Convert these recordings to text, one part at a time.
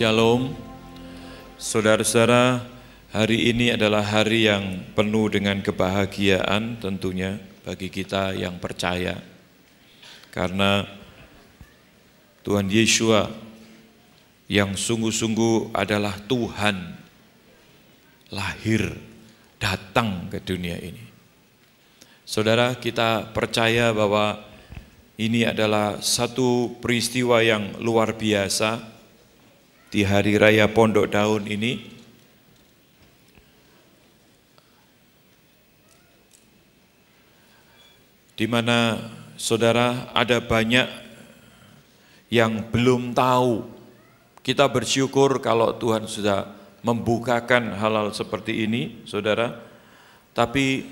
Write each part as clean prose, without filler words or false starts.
Shalom, saudara-saudara, hari ini adalah hari yang penuh dengan kebahagiaan tentunya bagi kita yang percaya. Karena Tuhan Yeshua yang sungguh-sungguh adalah Tuhan, lahir, datang ke dunia ini. Saudara, kita percaya bahwa ini adalah satu peristiwa yang luar biasa di Hari Raya Pondok Daun ini. Di mana saudara ada banyak yang belum tahu. Kita bersyukur kalau Tuhan sudah membukakan hal-hal seperti ini, saudara. Tapi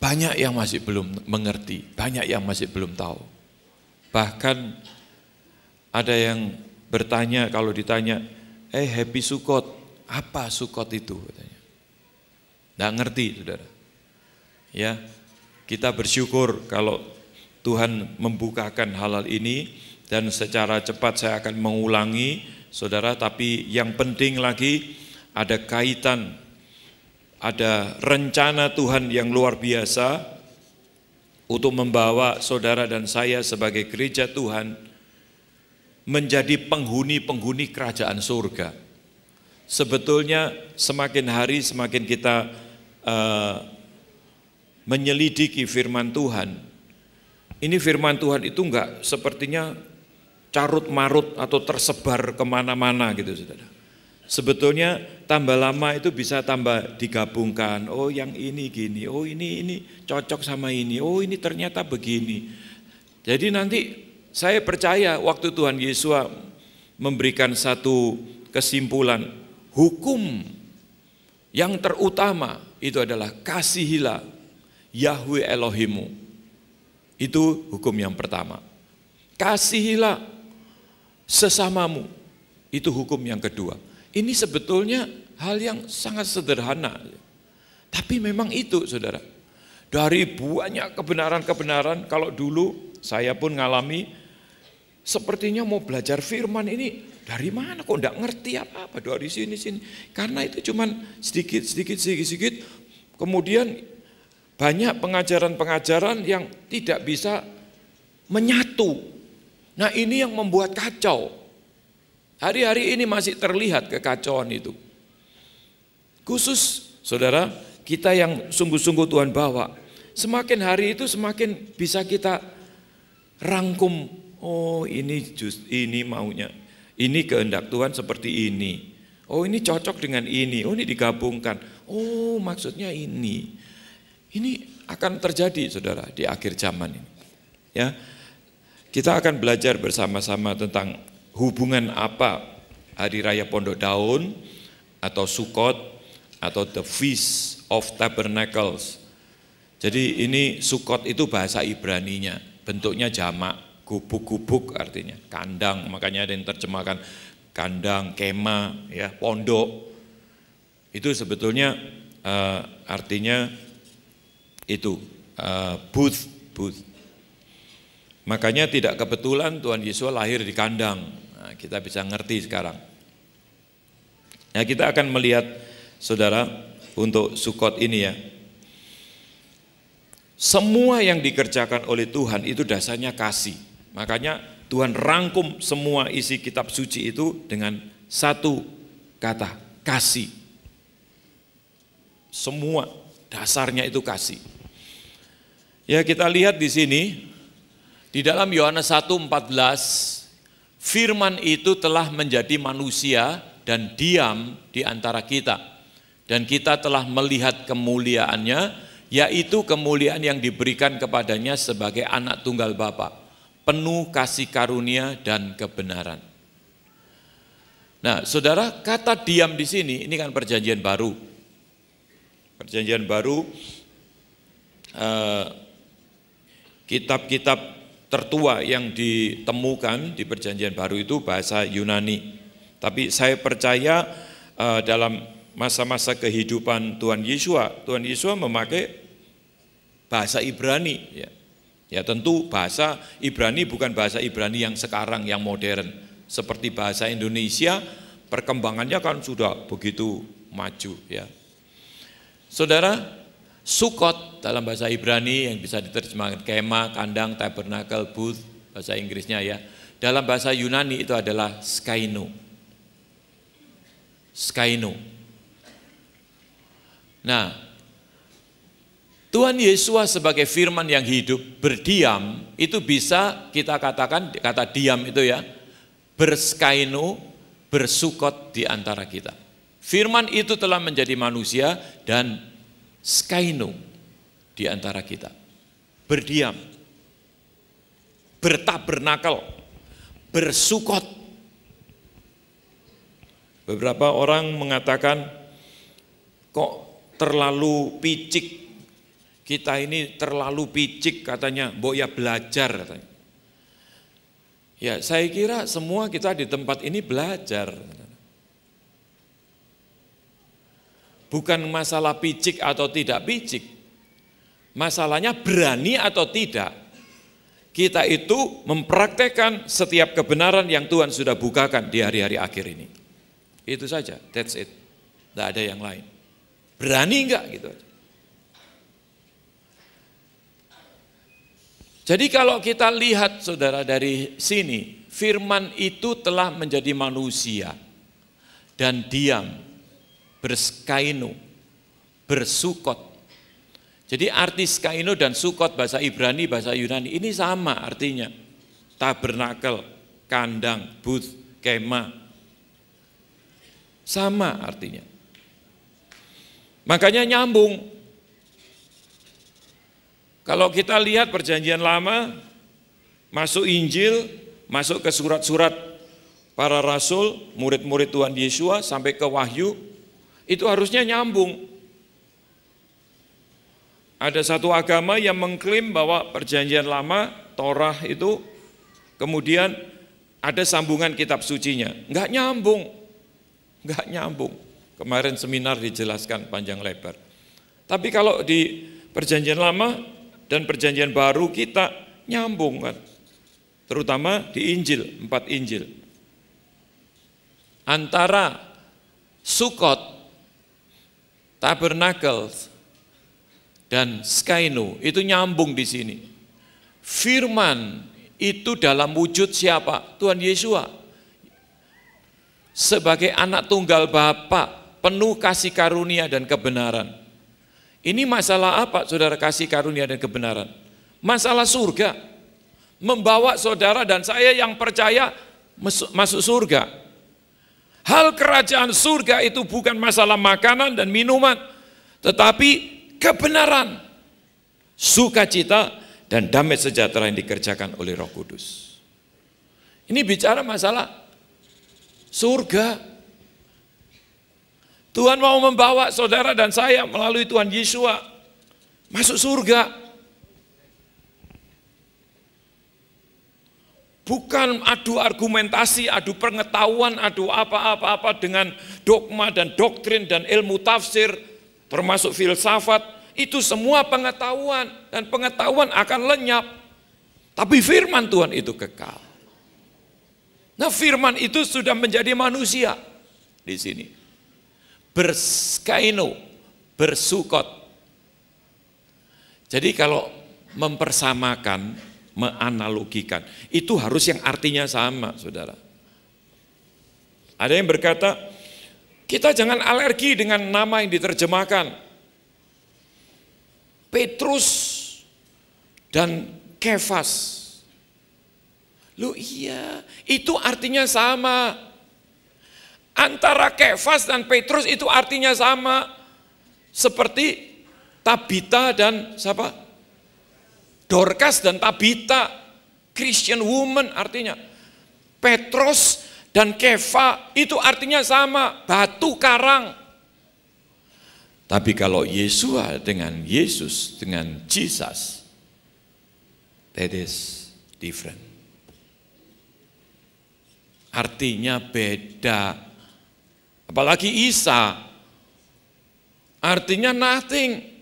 banyak yang masih belum mengerti, banyak yang masih belum tahu. Bahkan ada yang bertanya, kalau ditanya, Happy Sukot, apa Sukot itu? Katanya. Nggak ngerti, saudara. Ya, kita bersyukur kalau Tuhan membukakan hal-hal ini, dan secara cepat saya akan mengulangi, saudara. Tapi yang penting lagi, ada kaitan, ada rencana Tuhan yang luar biasa untuk membawa saudara dan saya sebagai gereja Tuhan menjadi penghuni-penghuni kerajaan surga. Sebetulnya semakin hari semakin kita menyelidiki firman Tuhan. Ini firman Tuhan itu enggak sepertinya carut-marut atau tersebar kemana-mana gitu, saudara. Sebetulnya tambah lama itu bisa tambah digabungkan. Oh yang ini gini, oh ini cocok sama ini, oh ini ternyata begini. Jadi nanti saya percaya waktu Tuhan Yesus memberikan satu kesimpulan, hukum yang terutama itu adalah kasihilah Yahweh Elohimu. Itu hukum yang pertama. Kasihilah sesamamu. Itu hukum yang kedua. Ini sebetulnya hal yang sangat sederhana. Tapi memang itu, saudara. Dari banyak kebenaran-kebenaran, kalau dulu saya pun ngalami, sepertinya mau belajar firman ini dari mana kok enggak ngerti apa-apa dari sini. Karena itu cuman sedikit. Kemudian banyak pengajaran-pengajaran yang tidak bisa menyatu. Nah, ini yang membuat kacau. Hari-hari ini masih terlihat kekacauan itu. Khusus saudara, kita yang sungguh-sungguh Tuhan bawa, semakin hari itu semakin bisa kita rangkum. Oh ini maunya, ini kehendak Tuhan seperti ini. Oh ini cocok dengan ini, oh ini digabungkan. Oh maksudnya ini akan terjadi, saudara, di akhir zaman ini. Ya, kita akan belajar bersama-sama tentang hubungan apa Hari Raya Pondok Daun atau Sukot atau the Feast of Tabernacles. Jadi ini Sukot itu bahasa Ibraninya, bentuknya jamak. Gubuk-gubuk artinya kandang, makanya ada yang terjemahkan kandang, kema, ya, pondok. Itu sebetulnya artinya itu booth. Makanya tidak kebetulan Tuhan Yesus lahir di kandang. Nah, kita bisa ngerti sekarang. Nah, kita akan melihat, saudara, untuk Sukot ini ya. Semua yang dikerjakan oleh Tuhan itu dasarnya kasih. Makanya Tuhan rangkum semua isi kitab suci itu dengan satu kata, kasih. Semua dasarnya itu kasih. Ya, kita lihat di sini, di dalam Yohanes 1:14, firman itu telah menjadi manusia dan diam di antara kita. Dan kita telah melihat kemuliaannya, yaitu kemuliaan yang diberikan kepadanya sebagai anak tunggal Bapa, penuh kasih karunia dan kebenaran. Nah, saudara, kata diam di sini, ini kan perjanjian baru. Perjanjian baru, kitab-kitab tertua yang ditemukan di perjanjian baru itu bahasa Yunani. Tapi saya percaya dalam masa-masa kehidupan Tuhan Yesus memakai bahasa Ibrani, ya. Ya tentu bahasa Ibrani bukan bahasa Ibrani yang sekarang yang modern, Seperti bahasa Indonesia, perkembangannya kan sudah begitu maju ya. Saudara, Sukot dalam bahasa Ibrani yang bisa diterjemahkan kemah, kandang, tabernakel, booth, bahasa Inggrisnya ya. Dalam bahasa Yunani itu adalah skaino. Skaino. Nah, Tuhan Yesus sebagai firman yang hidup berdiam, itu bisa kita katakan, kata diam itu ya, berskaino, bersukot di antara kita. Firman itu telah menjadi manusia dan skaino di antara kita. Berdiam, bertabernakel, bersukot. Beberapa orang mengatakan, kok terlalu picik, kita ini terlalu picik katanya, mbok ya belajar katanya. Ya saya kira semua kita di tempat ini belajar. Bukan masalah picik atau tidak picik, masalahnya berani atau tidak. Kita itu mempraktekkan setiap kebenaran yang Tuhan sudah bukakan di hari-hari akhir ini. Itu saja, that's it. Tidak ada yang lain. Berani enggak gitu aja. Jadi kalau kita lihat saudara dari sini, firman itu telah menjadi manusia dan diam, berskaino, bersukot. Jadi arti skaino dan sukot bahasa Ibrani, bahasa Yunani ini sama artinya. Tabernakel, kandang, booth, kemah. Sama artinya. Makanya nyambung. Kalau kita lihat perjanjian lama, masuk Injil, masuk ke surat-surat para rasul, murid-murid Tuhan Yesus sampai ke Wahyu, itu harusnya nyambung. Ada satu agama yang mengklaim bahwa perjanjian lama, Torah itu, kemudian ada sambungan kitab sucinya. Enggak nyambung, enggak nyambung. Kemarin seminar dijelaskan panjang lebar. Tapi kalau di perjanjian lama dan perjanjian baru kita nyambung kan. Terutama di Injil, 4 Injil. Antara Sukot, Tabernakel, dan Skaino itu nyambung di sini. Firman itu dalam wujud siapa? Tuhan Yesus. Sebagai anak tunggal Bapa, penuh kasih karunia dan kebenaran. Ini masalah apa saudara, kasih karunia dan kebenaran? Masalah surga. Membawa saudara dan saya yang percaya masuk surga. Hal kerajaan surga itu bukan masalah makanan dan minuman, tetapi kebenaran, sukacita, dan damai sejahtera yang dikerjakan oleh Roh Kudus. Ini bicara masalah surga. Tuhan mau membawa saudara dan saya melalui Tuhan Yesus masuk surga. Bukan adu argumentasi, adu pengetahuan, adu apa-apa dengan dogma dan doktrin dan ilmu tafsir, termasuk filsafat. Itu semua pengetahuan dan pengetahuan akan lenyap. Tapi firman Tuhan itu kekal. Nah, firman itu sudah menjadi manusia di sini. Berskaino, bersukot. Jadi kalau mempersamakan, menganalogikan, itu harus yang artinya sama, saudara. Ada yang berkata, kita jangan alergi dengan nama yang diterjemahkan. Petrus dan Kefas. Loh iya, itu artinya sama. Antara Kefas dan Petrus itu artinya sama. Seperti Tabita dan siapa? Dorcas dan Tabita. Christian woman artinya. Petrus dan Kefa itu artinya sama. Batu karang. Tapi kalau Yesua dengan Yesus, dengan Jesus, that is different. Artinya beda. Apalagi Isa, artinya nothing.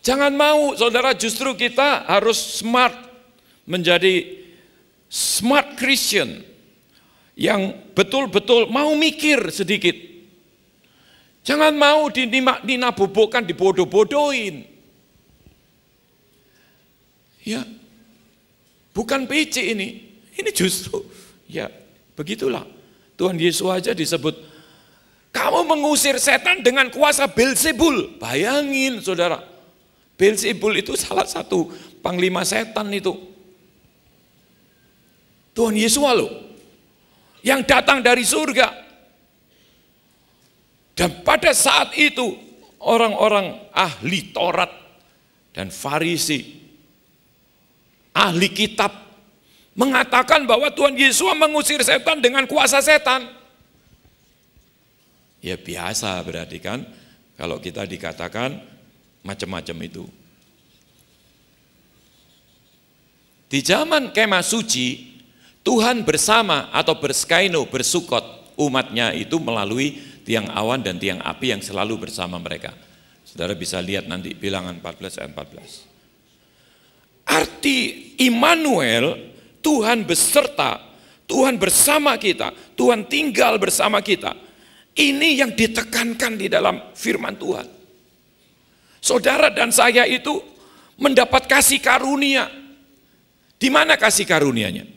Jangan mau saudara, justru kita harus smart, menjadi smart Christian yang betul-betul mau mikir sedikit. Jangan mau dinabubukkan, dibodoh-bodohin. Ya, bukan PC ini. Ini justru, ya begitulah. Tuhan Yesus aja disebut, kamu mengusir setan dengan kuasa Beelzebul. Bayangin saudara, Beelzebul itu salah satu panglima setan itu. Tuhan Yesus loh, yang datang dari surga. Dan pada saat itu orang-orang ahli Taurat dan Farisi, ahli kitab mengatakan bahwa Tuhan Yesus mengusir setan dengan kuasa setan. Ya biasa berarti kan kalau kita dikatakan macam-macam itu. Di zaman kemah suci, Tuhan bersama atau berskaino, bersukot umatnya itu melalui tiang awan dan tiang api yang selalu bersama mereka. Saudara bisa lihat nanti Bilangan 14 ayat 14. Arti Immanuel, Tuhan beserta, Tuhan bersama kita, Tuhan tinggal bersama kita. Ini yang ditekankan di dalam firman Tuhan. Saudara dan saya itu mendapat kasih karunia. Di mana kasih karunianya?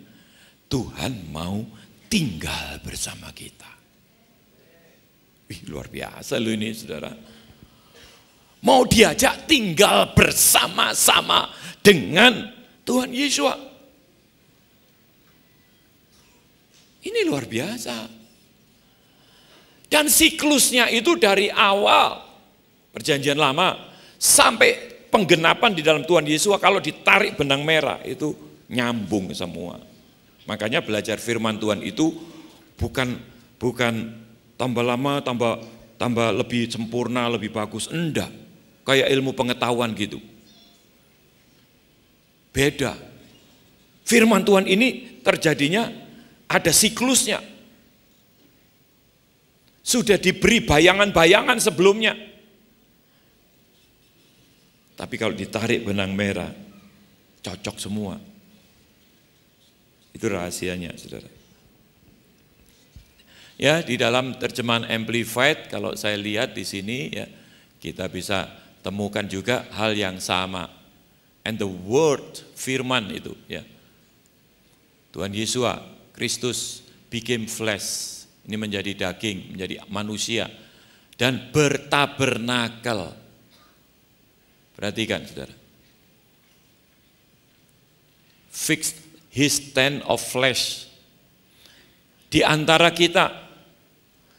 Tuhan mau tinggal bersama kita. Wih, luar biasa loh ini saudara. Mau diajak tinggal bersama-sama dengan Tuhan Yesus. Ini luar biasa. Dan siklusnya itu dari awal perjanjian lama sampai penggenapan di dalam Tuhan Yesus, kalau ditarik benang merah itu nyambung semua. Makanya belajar firman Tuhan itu bukan tambah lama tambah lebih sempurna, lebih bagus, enggak. Kayak ilmu pengetahuan gitu. Beda. Firman Tuhan ini terjadinya ada siklusnya. Sudah diberi bayangan-bayangan sebelumnya. Tapi kalau ditarik benang merah, cocok semua. Itu rahasianya, saudara. Ya, di dalam terjemahan Amplified, kalau saya lihat di sini, ya, kita bisa temukan juga hal yang sama. And the word, firman itu, ya. Tuhan Yesus, Kristus became flesh. Ini menjadi daging, menjadi manusia. Dan bertabernakel. Perhatikan, saudara. Fixed his tent of flesh. Di antara kita.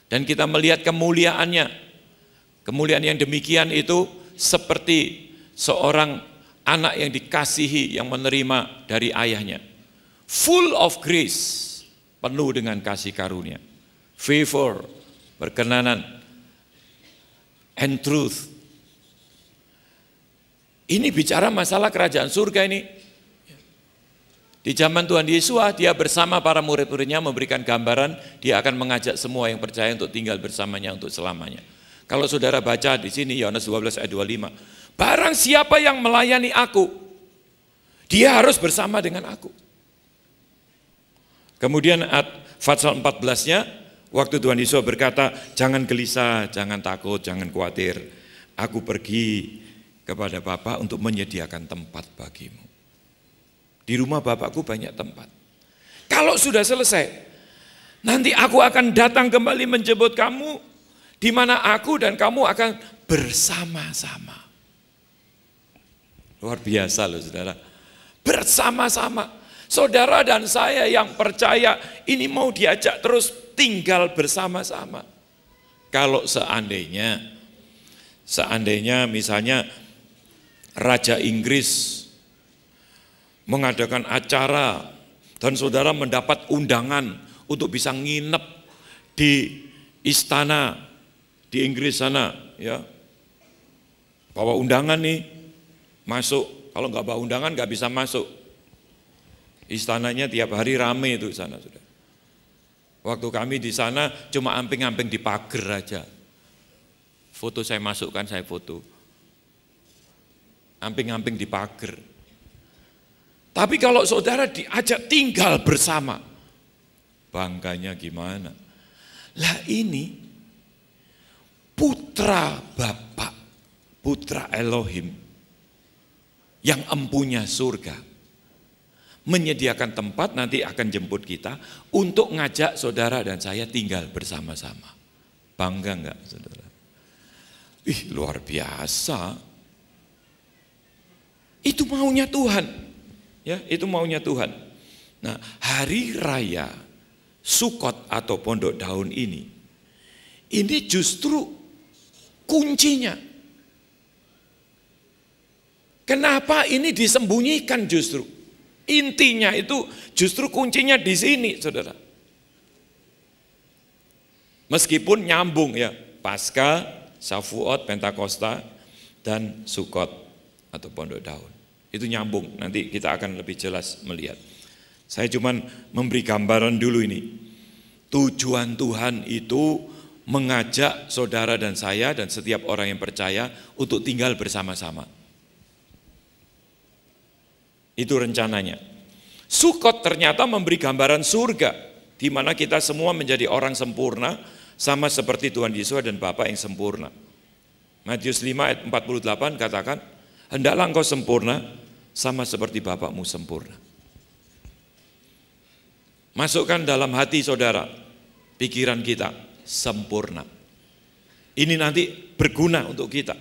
Dan kita melihat kemuliaannya. Kemuliaan yang demikian itu seperti seorang anak yang dikasihi, yang menerima dari ayahnya. Full of grace. Penuh dengan kasih karunia. Favor, berkenanan, and truth. Ini bicara masalah kerajaan surga ini. Di zaman Tuhan Yesus, dia bersama para murid-muridnya memberikan gambaran, dia akan mengajak semua yang percaya untuk tinggal bersamanya untuk selamanya. Kalau saudara baca di sini, Yohanes 12 ayat 25, barang siapa yang melayani aku, dia harus bersama dengan aku. Kemudian Pasal 14-nya, waktu Tuhan Yesus berkata, jangan gelisah, jangan takut, jangan khawatir. Aku pergi kepada Bapa untuk menyediakan tempat bagimu. Di rumah Bapakku banyak tempat. Kalau sudah selesai, nanti aku akan datang kembali menjemput kamu, di mana aku dan kamu akan bersama-sama. Luar biasa loh saudara. Bersama-sama. Saudara dan saya yang percaya ini mau diajak terus tinggal bersama-sama. Kalau seandainya misalnya Raja Inggris mengadakan acara dan saudara mendapat undangan untuk bisa nginep di istana di Inggris sana, ya. Bawa undangan nih, masuk. Kalau nggak bawa undangan nggak bisa masuk. Istananya tiap hari rame itu sana, sudah. Waktu kami di sana cuma amping-amping di pagar aja. Foto saya masukkan, saya foto. Amping-amping di pagar. Tapi kalau saudara diajak tinggal bersama, bangganya gimana? Lah ini putra Bapa, putra Elohim yang empunya surga, menyediakan tempat nanti akan jemput kita untuk ngajak saudara dan saya tinggal bersama-sama. Bangga enggak saudara? Ih, luar biasa. Itu maunya Tuhan. Ya, itu maunya Tuhan. Nah, hari raya Sukot atau Pondok Daun ini justru kuncinya. Kenapa ini disembunyikan justru? Intinya itu justru kuncinya di sini, saudara. Meskipun nyambung ya, Paskah, Shavuot, Pentakosta, dan Sukot atau Pondok Daun. Itu nyambung, nanti kita akan lebih jelas melihat. Saya cuman memberi gambaran dulu ini. Tujuan Tuhan itu mengajak saudara dan saya dan setiap orang yang percaya untuk tinggal bersama-sama. Itu rencananya. Sukot ternyata memberi gambaran surga, di mana kita semua menjadi orang sempurna, sama seperti Tuhan Yesus dan Bapa yang sempurna. Matius 5 ayat 48 katakan, hendaklah engkau sempurna, sama seperti Bapakmu sempurna. Masukkan dalam hati saudara, pikiran kita sempurna. Ini nanti berguna untuk kita.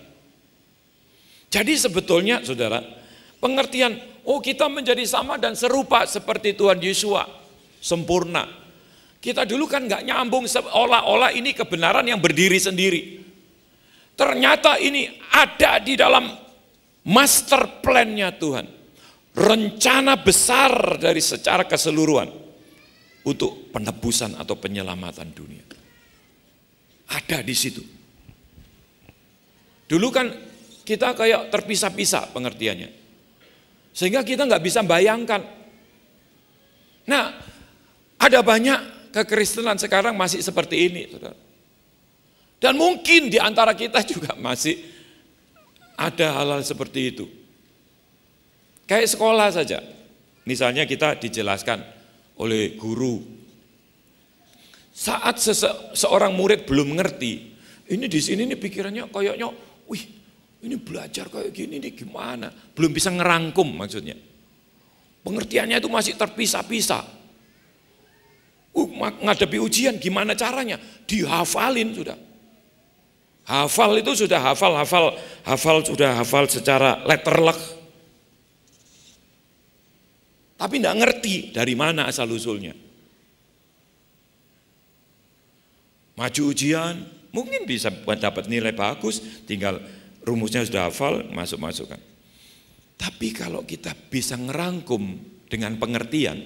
Jadi sebetulnya saudara, pengertian, oh kita menjadi sama dan serupa seperti Tuhan Yesus, sempurna. Kita dulu kan nggak nyambung, seolah-olah ini kebenaran yang berdiri sendiri. Ternyata ini ada di dalam master plan-nya Tuhan. Rencana besar dari secara keseluruhan untuk penebusan atau penyelamatan dunia. Ada di situ. Dulu kan kita kayak terpisah-pisah pengertiannya. Sehingga kita nggak bisa bayangkan. Nah, ada banyak kekristenan sekarang masih seperti ini, saudara. Dan mungkin di antara kita juga masih ada hal-hal seperti itu. Kayak sekolah saja. Misalnya kita dijelaskan oleh guru. Saat seorang murid belum ngerti, ini di sini nih pikirannya kayaknya, wih, ini belajar kayak gini nih gimana? Belum bisa ngerangkum maksudnya. Pengertiannya itu masih terpisah-pisah. Ngadepi ujian gimana caranya? Dihafalin sudah. Hafal itu sudah hafal secara letterlek. Tapi enggak ngerti dari mana asal usulnya. Maju ujian, mungkin bisa dapat nilai bagus, tinggal rumusnya sudah hafal, masuk-masukkan. Tapi kalau kita bisa ngerangkum dengan pengertian,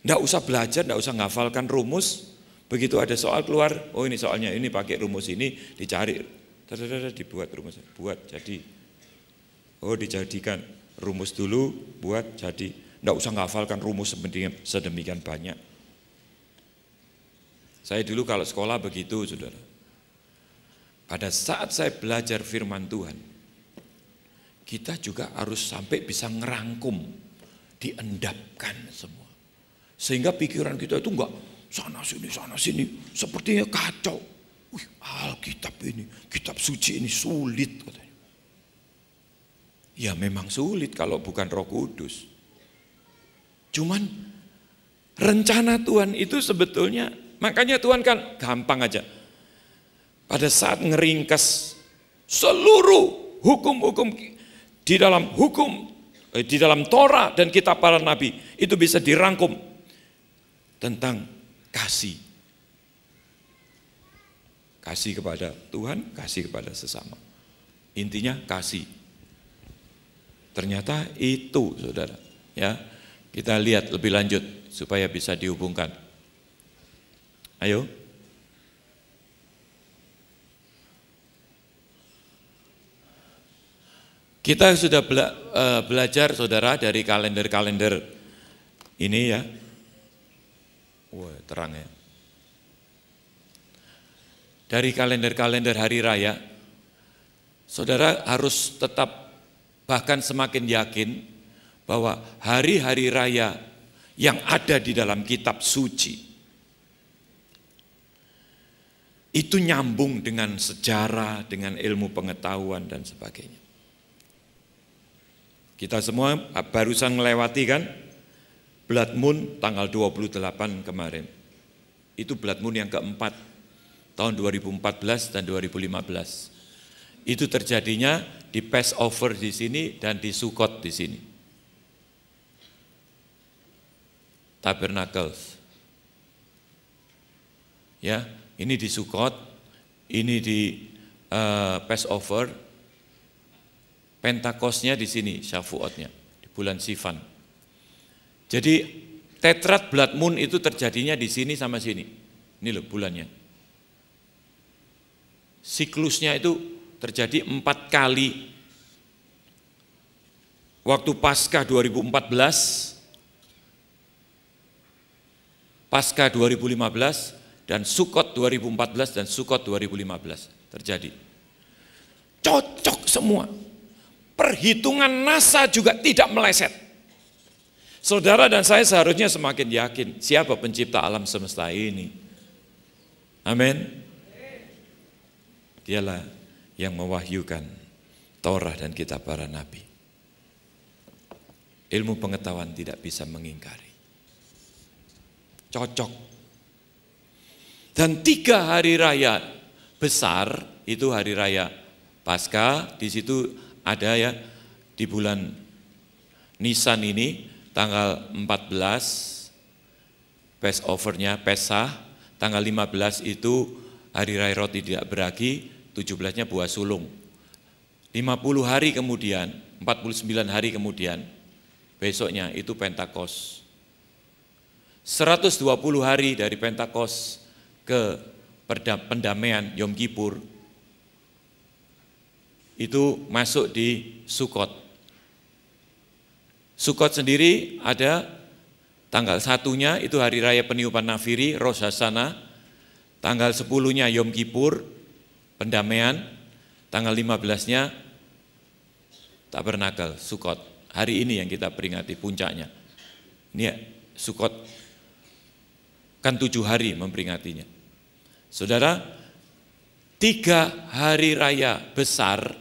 enggak usah belajar, enggak usah ngafalkan rumus. Begitu ada soal keluar, oh ini soalnya ini pakai rumus ini, dicari, dibuat rumus, buat jadi. Oh dijadikan rumus dulu, buat jadi. Nggak usah ngafalkan rumus sedemikian banyak. Saya dulu kalau sekolah begitu, saudara. Pada saat saya belajar firman Tuhan, kita juga harus sampai bisa ngerangkum, diendapkan semua. Sehingga pikiran kita itu enggak sana sini, sepertinya kacau. Wih, Alkitab ini, kitab suci ini sulit katanya. Ya memang sulit kalau bukan Roh Kudus. Cuman rencana Tuhan itu sebetulnya, makanya Tuhan kan gampang aja. Pada saat ngeringkes seluruh hukum-hukum di dalam di dalam Torah dan kitab para nabi, itu bisa dirangkum tentang kasih. Kasih kepada Tuhan, kasih kepada sesama. Intinya kasih. Ternyata itu, saudara. Ya, kita lihat lebih lanjut supaya bisa dihubungkan. Ayo. Kita sudah belajar, saudara, dari kalender-kalender ini ya. Wah, terang ya. Dari kalender-kalender hari raya, saudara harus tetap bahkan semakin yakin bahwa hari-hari raya yang ada di dalam kitab suci itu nyambung dengan sejarah, dengan ilmu pengetahuan dan sebagainya. Kita semua barusan melewati kan Blood Moon tanggal 28 kemarin. Itu Blood Moon yang keempat tahun 2014 dan 2015. Itu terjadinya di Passover di sini dan di Sukkot di sini. Tabernacles. Ya, ini di Sukkot, ini di Passover, Pentakosnya di sini, Shavuotnya, di bulan Sivan. Jadi Tetrad Blood Moon itu terjadinya di sini sama sini. Ini loh bulannya. Siklusnya itu terjadi 4 kali. Waktu Paskah 2014, Paskah 2015, dan Sukkot 2014 dan Sukkot 2015 terjadi. Cocok semua. Perhitungan NASA juga tidak meleset. Saudara dan saya seharusnya semakin yakin siapa pencipta alam semesta ini. Amin. Dialah yang mewahyukan Taurat dan kitab para nabi. Ilmu pengetahuan tidak bisa mengingkari. Cocok. Dan 3 hari raya besar, itu hari raya Paskah, di situ ada ya, di bulan Nisan ini, tanggal 14, Passover-nya, Pesah, tanggal 15 itu hari raya roti tidak beragi, 17-nya buah sulung. 50 hari kemudian, 49 hari kemudian, besoknya itu Pentakos. 120 hari dari Pentakos ke pendamaian Yom Kippur, itu masuk di Sukkot. Sukkot sendiri ada tanggal 1-nya itu hari raya peniupan nafiri, Rosh Hashanah, tanggal 10-nya Yom Kippur, pendamaian, tanggal 15-nya Tabernakel, Sukkot. Hari ini yang kita peringati puncaknya. Ini ya, Sukkot kan 7 hari memperingatinya. Saudara, 3 hari raya besar,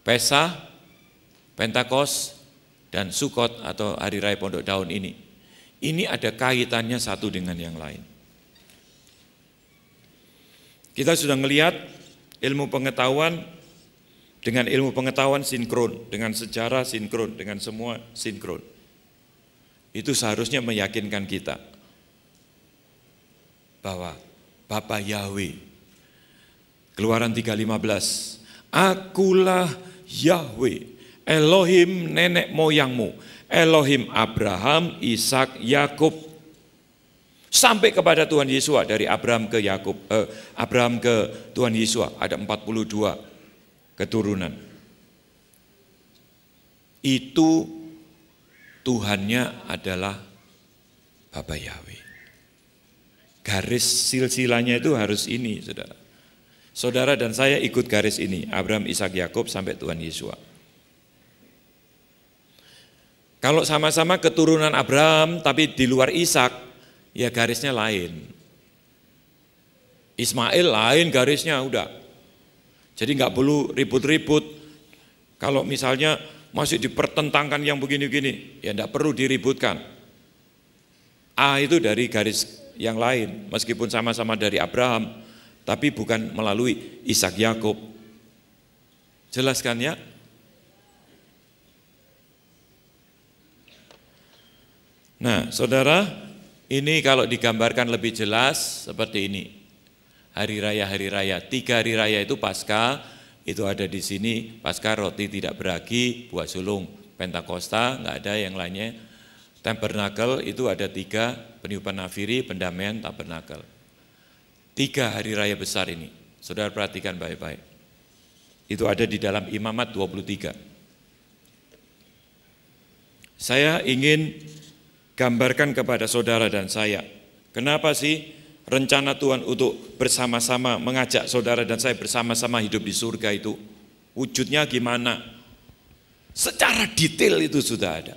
Pesah, Pentakos, dan Sukkot atau hari raya pondok daun ini ada kaitannya satu dengan yang lain. Kita sudah melihat ilmu pengetahuan dengan ilmu pengetahuan sinkron, dengan sejarah sinkron, dengan semua sinkron. Itu seharusnya meyakinkan kita bahwa Bapa Yahweh, Keluaran 3:15, Akulah Yahweh, Elohim nenek moyangmu, Elohim Abraham, Ishak, Yakub, sampai kepada Tuhan Yesus, dari Abraham ke Yakub, Abraham ke Tuhan Yesus ada 42 keturunan. Itu Tuhannya adalah Bapa Yahweh. Garis silsilahnya itu harus ini, saudara. Saudara dan saya ikut garis ini, Abraham, Ishak, Yakub sampai Tuhan Yesus. Kalau sama-sama keturunan Abraham tapi di luar Ishak, ya garisnya lain. Ismail lain garisnya udah. Jadi nggak perlu ribut-ribut. Kalau misalnya masih dipertentangkan yang begini-begini, ya enggak perlu diributkan. A itu dari garis yang lain, meskipun sama-sama dari Abraham, tapi bukan melalui Ishak Yakub. Jelaskan ya? Nah, saudara, ini kalau digambarkan lebih jelas seperti ini. Hari raya, 3 hari raya itu Paskah, itu ada di sini, Paskah roti tidak beragi, buah sulung, Pentakosta, enggak ada yang lainnya. Tabernakel itu ada 3, peniupan nafiri, pendamaian, tabernakel. 3 hari raya besar ini, saudara perhatikan baik-baik. Itu ada di dalam Imamat 23. Saya ingin gambarkan kepada saudara dan saya, kenapa sih rencana Tuhan untuk bersama-sama mengajak saudara dan saya bersama-sama hidup di surga itu, wujudnya gimana? Secara detail itu sudah ada.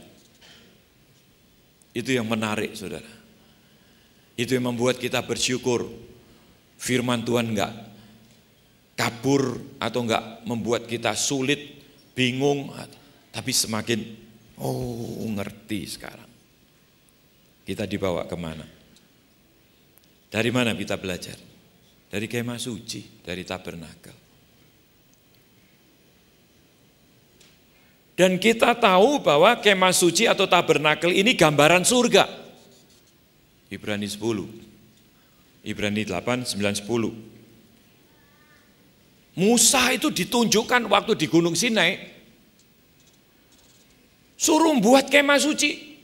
Itu yang menarik, saudara. Itu yang membuat kita bersyukur. Firman Tuhan enggak kabur atau enggak membuat kita sulit, bingung, tapi semakin ngerti sekarang. Kita dibawa kemana? Dari mana kita belajar? Dari kemah suci, dari tabernakel. Dan kita tahu bahwa kemah suci atau tabernakel ini gambaran surga. Ibrani 10, Ibrani 8, 9, 10. Musa itu ditunjukkan waktu di Gunung Sinai, suruh buat kemah suci,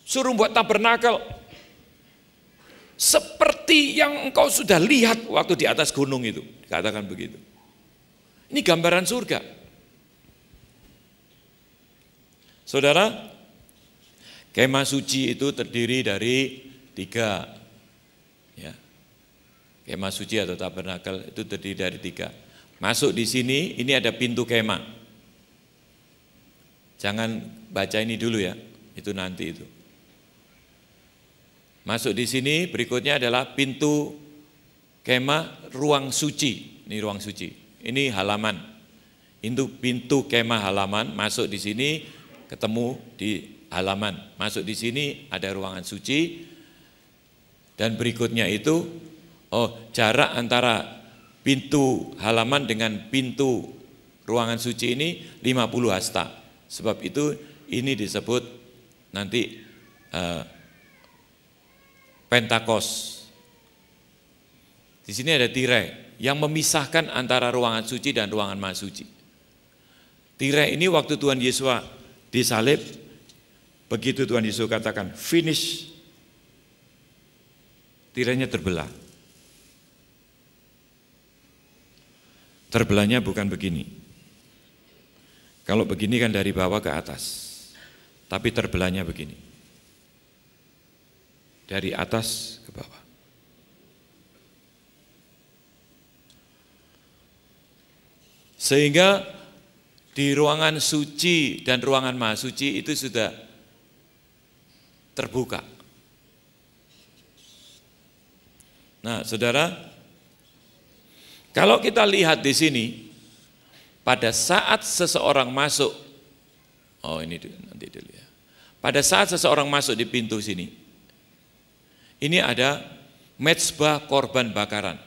suruh buat tabernakel. Seperti yang engkau sudah lihat waktu di atas gunung itu, dikatakan begitu. Ini gambaran surga. Saudara, kemah suci itu terdiri dari 3. Ya. Kemah suci atau tabernakel itu terdiri dari 3. Masuk di sini, ini ada pintu kemah. Jangan baca ini dulu ya, itu nanti itu. Masuk di sini, berikutnya adalah pintu kemah ruang suci. Ini ruang suci, ini halaman. Itu pintu kemah halaman, masuk di sini, ketemu di halaman. Masuk di sini ada ruangan suci. Dan berikutnya itu jarak antara pintu halaman dengan pintu ruangan suci ini 50 hasta. Sebab itu ini disebut nanti Pentakos. Di sini ada tirai yang memisahkan antara ruangan suci dan ruangan maha suci. Tirai ini waktu Tuhan Yesus disalib, begitu Tuhan Yesus katakan finish, tirainya terbelah. Terbelahnya bukan begini. Kalau begini kan dari bawah ke atas, tapi terbelahnya begini, dari atas ke bawah. Sehingga di ruangan suci dan ruangan maha suci itu sudah terbuka. Nah, saudara, kalau kita lihat di sini, pada saat seseorang masuk, ini nanti dulu ya. Pada saat seseorang masuk di pintu sini, ini ada mezbah korban bakaran.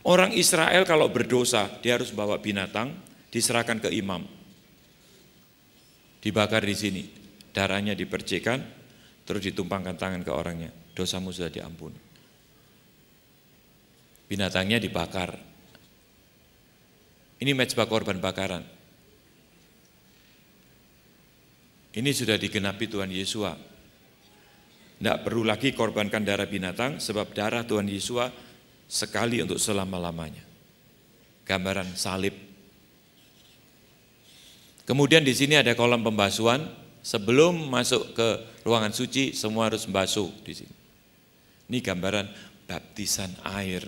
Orang Israel kalau berdosa, dia harus bawa binatang, diserahkan ke imam, dibakar di sini, darahnya dipercikan, terus ditumpangkan tangan ke orangnya, dosamu sudah diampuni. Binatangnya dibakar. Ini mezbah korban bakaran. Ini sudah digenapi Tuhan Yesus. Tidak perlu lagi korbankan darah binatang, sebab darah Tuhan Yesus sekali untuk selama-lamanya. Gambaran salib. Kemudian di sini ada kolam pembasuhan. Sebelum masuk ke ruangan suci, semua harus membasuh di sini. Ini gambaran baptisan air.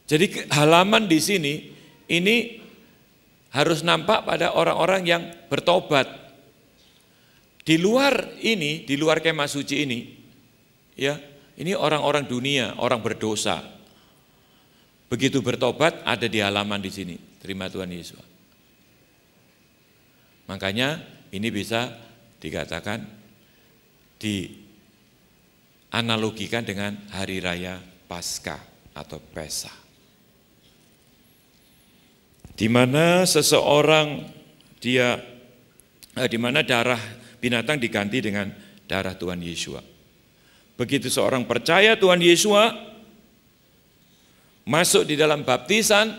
Jadi halaman di sini ini harus nampak pada orang-orang yang bertobat. Di luar ini, di luar kemah suci ini, ya, ini orang-orang dunia, orang berdosa. Begitu bertobat ada di halaman di sini. Terima Tuhan Yesus. Makanya ini bisa dikatakan dianalogikan dengan hari raya Paskah atau Pesa. Di mana seseorang di mana darah binatang diganti dengan darah Tuhan Yesus. Begitu seorang percaya Tuhan Yesus masuk di dalam baptisan,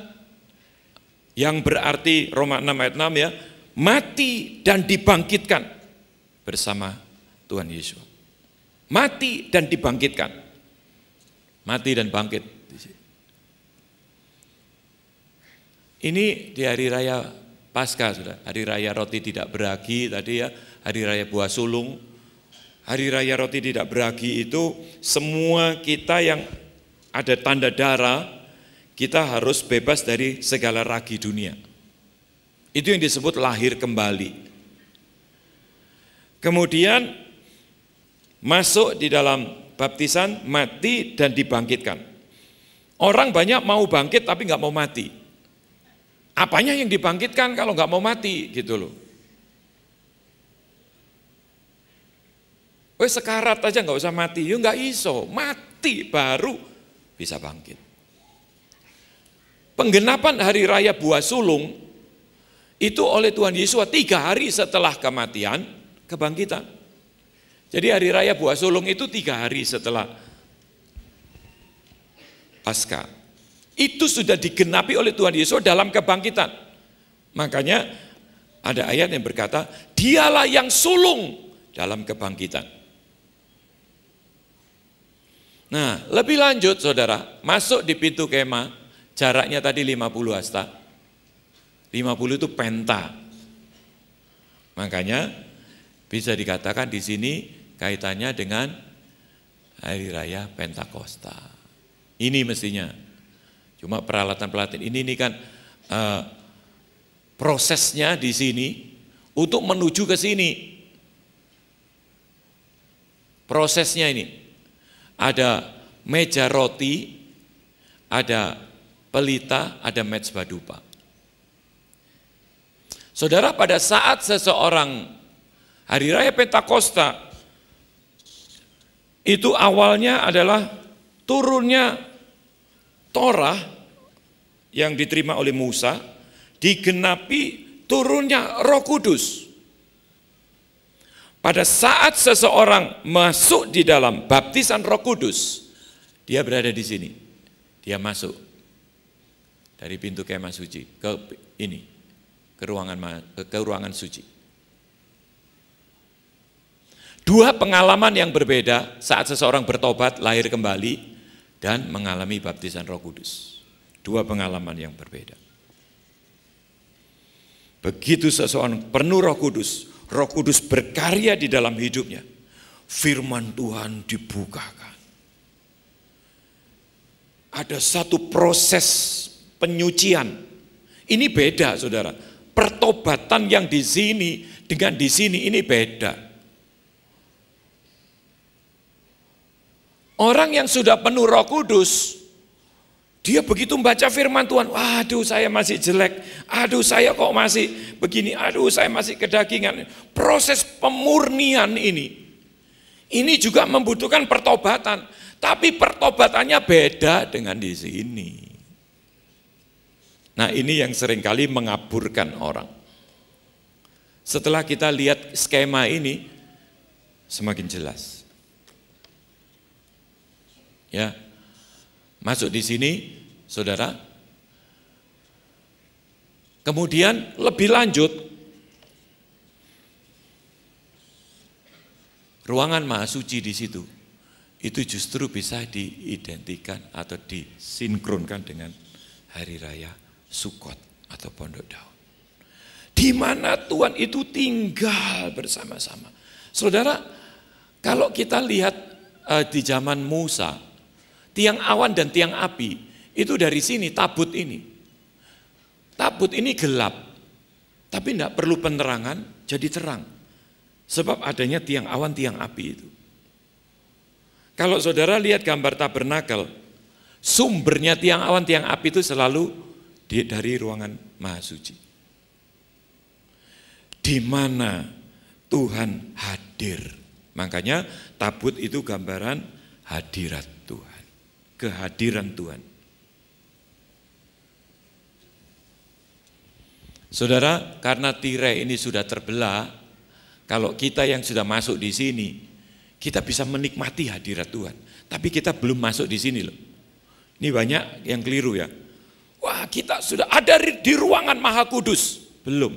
yang berarti Roma 6 ayat 6 ya, mati dan dibangkitkan bersama Tuhan Yesus. Mati dan dibangkitkan. Mati dan bangkit. Ini di hari raya Paskah, sudah. Hari raya roti tidak beragi tadi ya, hari raya buah sulung. Hari raya roti tidak beragi itu semua kita yang ada tanda darah, kita harus bebas dari segala ragi dunia. Itu yang disebut lahir kembali. Kemudian masuk di dalam baptisan, mati dan dibangkitkan. Orang banyak mau bangkit tapi nggak mau mati. Apanya yang dibangkitkan kalau nggak mau mati gitu loh. Sekarat aja nggak usah mati, ya nggak iso, mati baru bisa bangkit. Penggenapan hari raya buah sulung itu oleh Tuhan Yesus 3 hari setelah kematian, kebangkitan. Jadi hari raya buah sulung itu 3 hari setelah Paskah. Itu sudah digenapi oleh Tuhan Yesus dalam kebangkitan. Makanya ada ayat yang berkata, dialah yang sulung dalam kebangkitan. Nah, lebih lanjut saudara, masuk di pintu kemah, jaraknya tadi 50 hasta. 50 itu penta. Makanya bisa dikatakan di sini kaitannya dengan hari raya Pentakosta. Ini mestinya. Cuma peralatan-peralatan ini kan prosesnya di sini untuk menuju ke sini. Prosesnya ini ada meja roti, ada pelita, ada mezbah dupa. Saudara, pada saat seseorang hari raya Pentakosta itu awalnya adalah turunnya Torah yang diterima oleh Musa, digenapi turunnya Roh Kudus. Pada saat seseorang masuk di dalam baptisan Roh Kudus, dia berada di sini. Dia masuk dari pintu kemah suci ke ini, ke ruangan suci. Dua pengalaman yang berbeda saat seseorang bertobat, lahir kembali, dan mengalami baptisan Roh Kudus. Dua pengalaman yang berbeda. Begitu seseorang penuh Roh Kudus berkarya di dalam hidupnya, firman Tuhan dibukakan. Ada satu proses penyucian. Ini beda, saudara. Pertobatan yang di sini dengan di sini ini beda. Orang yang sudah penuh Roh Kudus, dia begitu membaca firman Tuhan, waduh saya masih jelek, aduh saya kok masih begini, aduh saya masih kedagingan. Proses pemurnian ini juga membutuhkan pertobatan, tapi pertobatannya beda dengan di sini. Nah, ini yang seringkali mengaburkan orang. Setelah kita lihat skema ini, semakin jelas. Ya, masuk di sini, saudara. Kemudian lebih lanjut, ruangan Maha Suci di situ, itu justru bisa diidentikan atau disinkronkan dengan hari raya Sukot atau Pondok Daun. Di mana Tuhan itu tinggal bersama-sama. Saudara, kalau kita lihat di zaman Musa, tiang awan dan tiang api, itu dari sini, tabut ini. Tabut ini gelap, tapi tidak perlu penerangan, jadi terang. Sebab adanya tiang awan, tiang api itu. Kalau saudara lihat gambar tabernakel, sumbernya tiang awan, tiang api itu selalu dari ruangan Maha Suci. Di mana Tuhan hadir. Makanya tabut itu gambaran hadirat Tuhan. Kehadiran Tuhan. Saudara, karena tirai ini sudah terbelah, kalau kita yang sudah masuk di sini, kita bisa menikmati hadirat Tuhan. Tapi kita belum masuk di sini loh. Ini banyak yang keliru ya. Wah, kita sudah ada di ruangan Maha Kudus. Belum.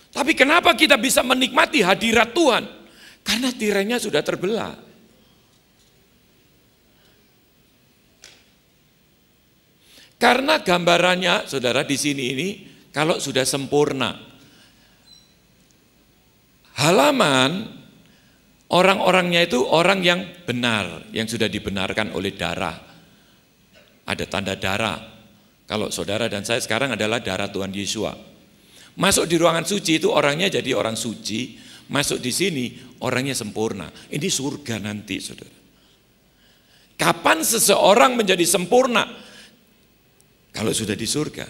Tapi kenapa kita bisa menikmati hadirat Tuhan? Karena tirainya sudah terbelah. Karena gambarannya, saudara, di sini ini kalau sudah sempurna, halaman orang-orangnya itu orang yang benar, yang sudah dibenarkan oleh darah. Ada tanda darah, Kalau saudara dan saya sekarang adalah darah Tuhan Yesus. Masuk di ruangan suci itu orangnya jadi orang suci, masuk di sini orangnya sempurna. Ini surga nanti, saudara. Kapan seseorang menjadi sempurna? Kalau sudah di surga.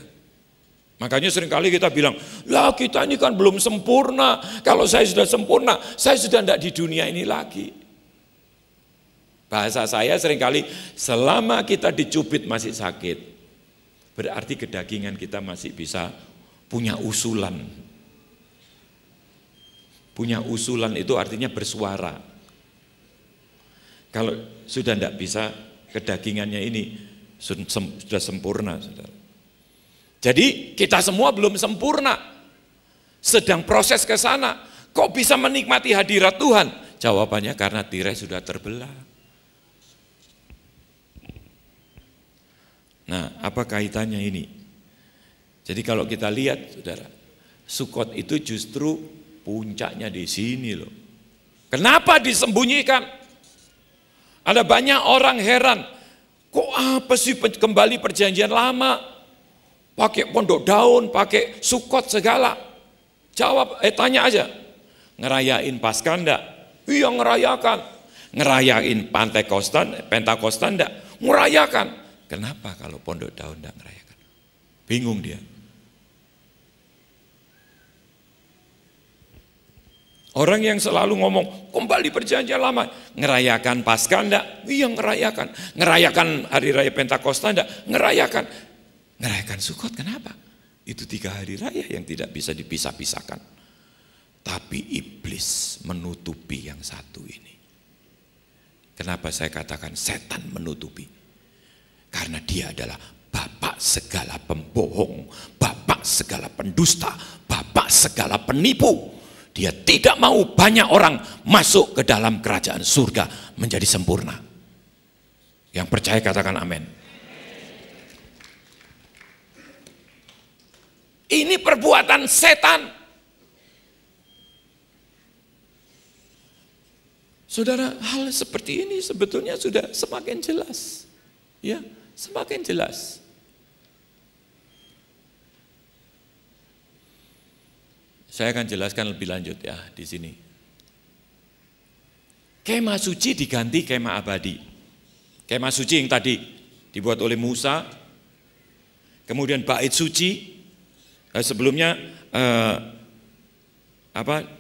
Makanya seringkali kita bilang, lah kita ini kan belum sempurna. Kalau saya sudah sempurna, saya sudah tidak di dunia ini lagi. Bahasa saya seringkali, selama kita dicubit masih sakit, berarti kedagingan kita masih bisa punya usulan. Punya usulan itu artinya bersuara. Kalau sudah tidak bisa, kedagingannya ini sudah sempurna, saudara. Jadi kita semua belum sempurna, sedang proses ke sana. Kok bisa menikmati hadirat Tuhan? Jawabannya karena tirai sudah terbelah. Nah, apa kaitannya ini? Jadi kalau kita lihat, saudara, Sukot itu justru puncaknya di sini loh. Kenapa disembunyikan? Ada banyak orang heran, kok apa sih kembali perjanjian lama? Pakai pondok daun, pakai Sukot segala. Jawab, tanya aja. Ngerayain Paskah enggak? Iya ngerayakan. Ngerayain Pentakostan enggak? Ngerayakan. Kenapa kalau pondok daun enggak ngerayakan? Bingung dia. Orang yang selalu ngomong, kembali perjanjian lama. Ngerayakan Paskah enggak? Iya ngerayakan. Ngerayakan hari raya Pentakostan enggak? Ngerayakan. Ngerayakan Sukot kenapa? Itu 3 hari raya yang tidak bisa dipisah-pisahkan. Tapi iblis menutupi yang satu ini. Kenapa saya katakan setan menutupi? Karena dia adalah bapak segala pembohong, bapak segala pendusta, bapak segala penipu. Dia tidak mau banyak orang masuk ke dalam kerajaan surga menjadi sempurna. Yang percaya katakan amin. Ini perbuatan setan. Saudara, hal seperti ini sebetulnya sudah semakin jelas. Ya, semakin jelas. Saya akan jelaskan lebih lanjut ya di sini. Kemah suci diganti kemah abadi. Kemah suci yang tadi dibuat oleh Musa, kemudian bait suci. Sebelumnya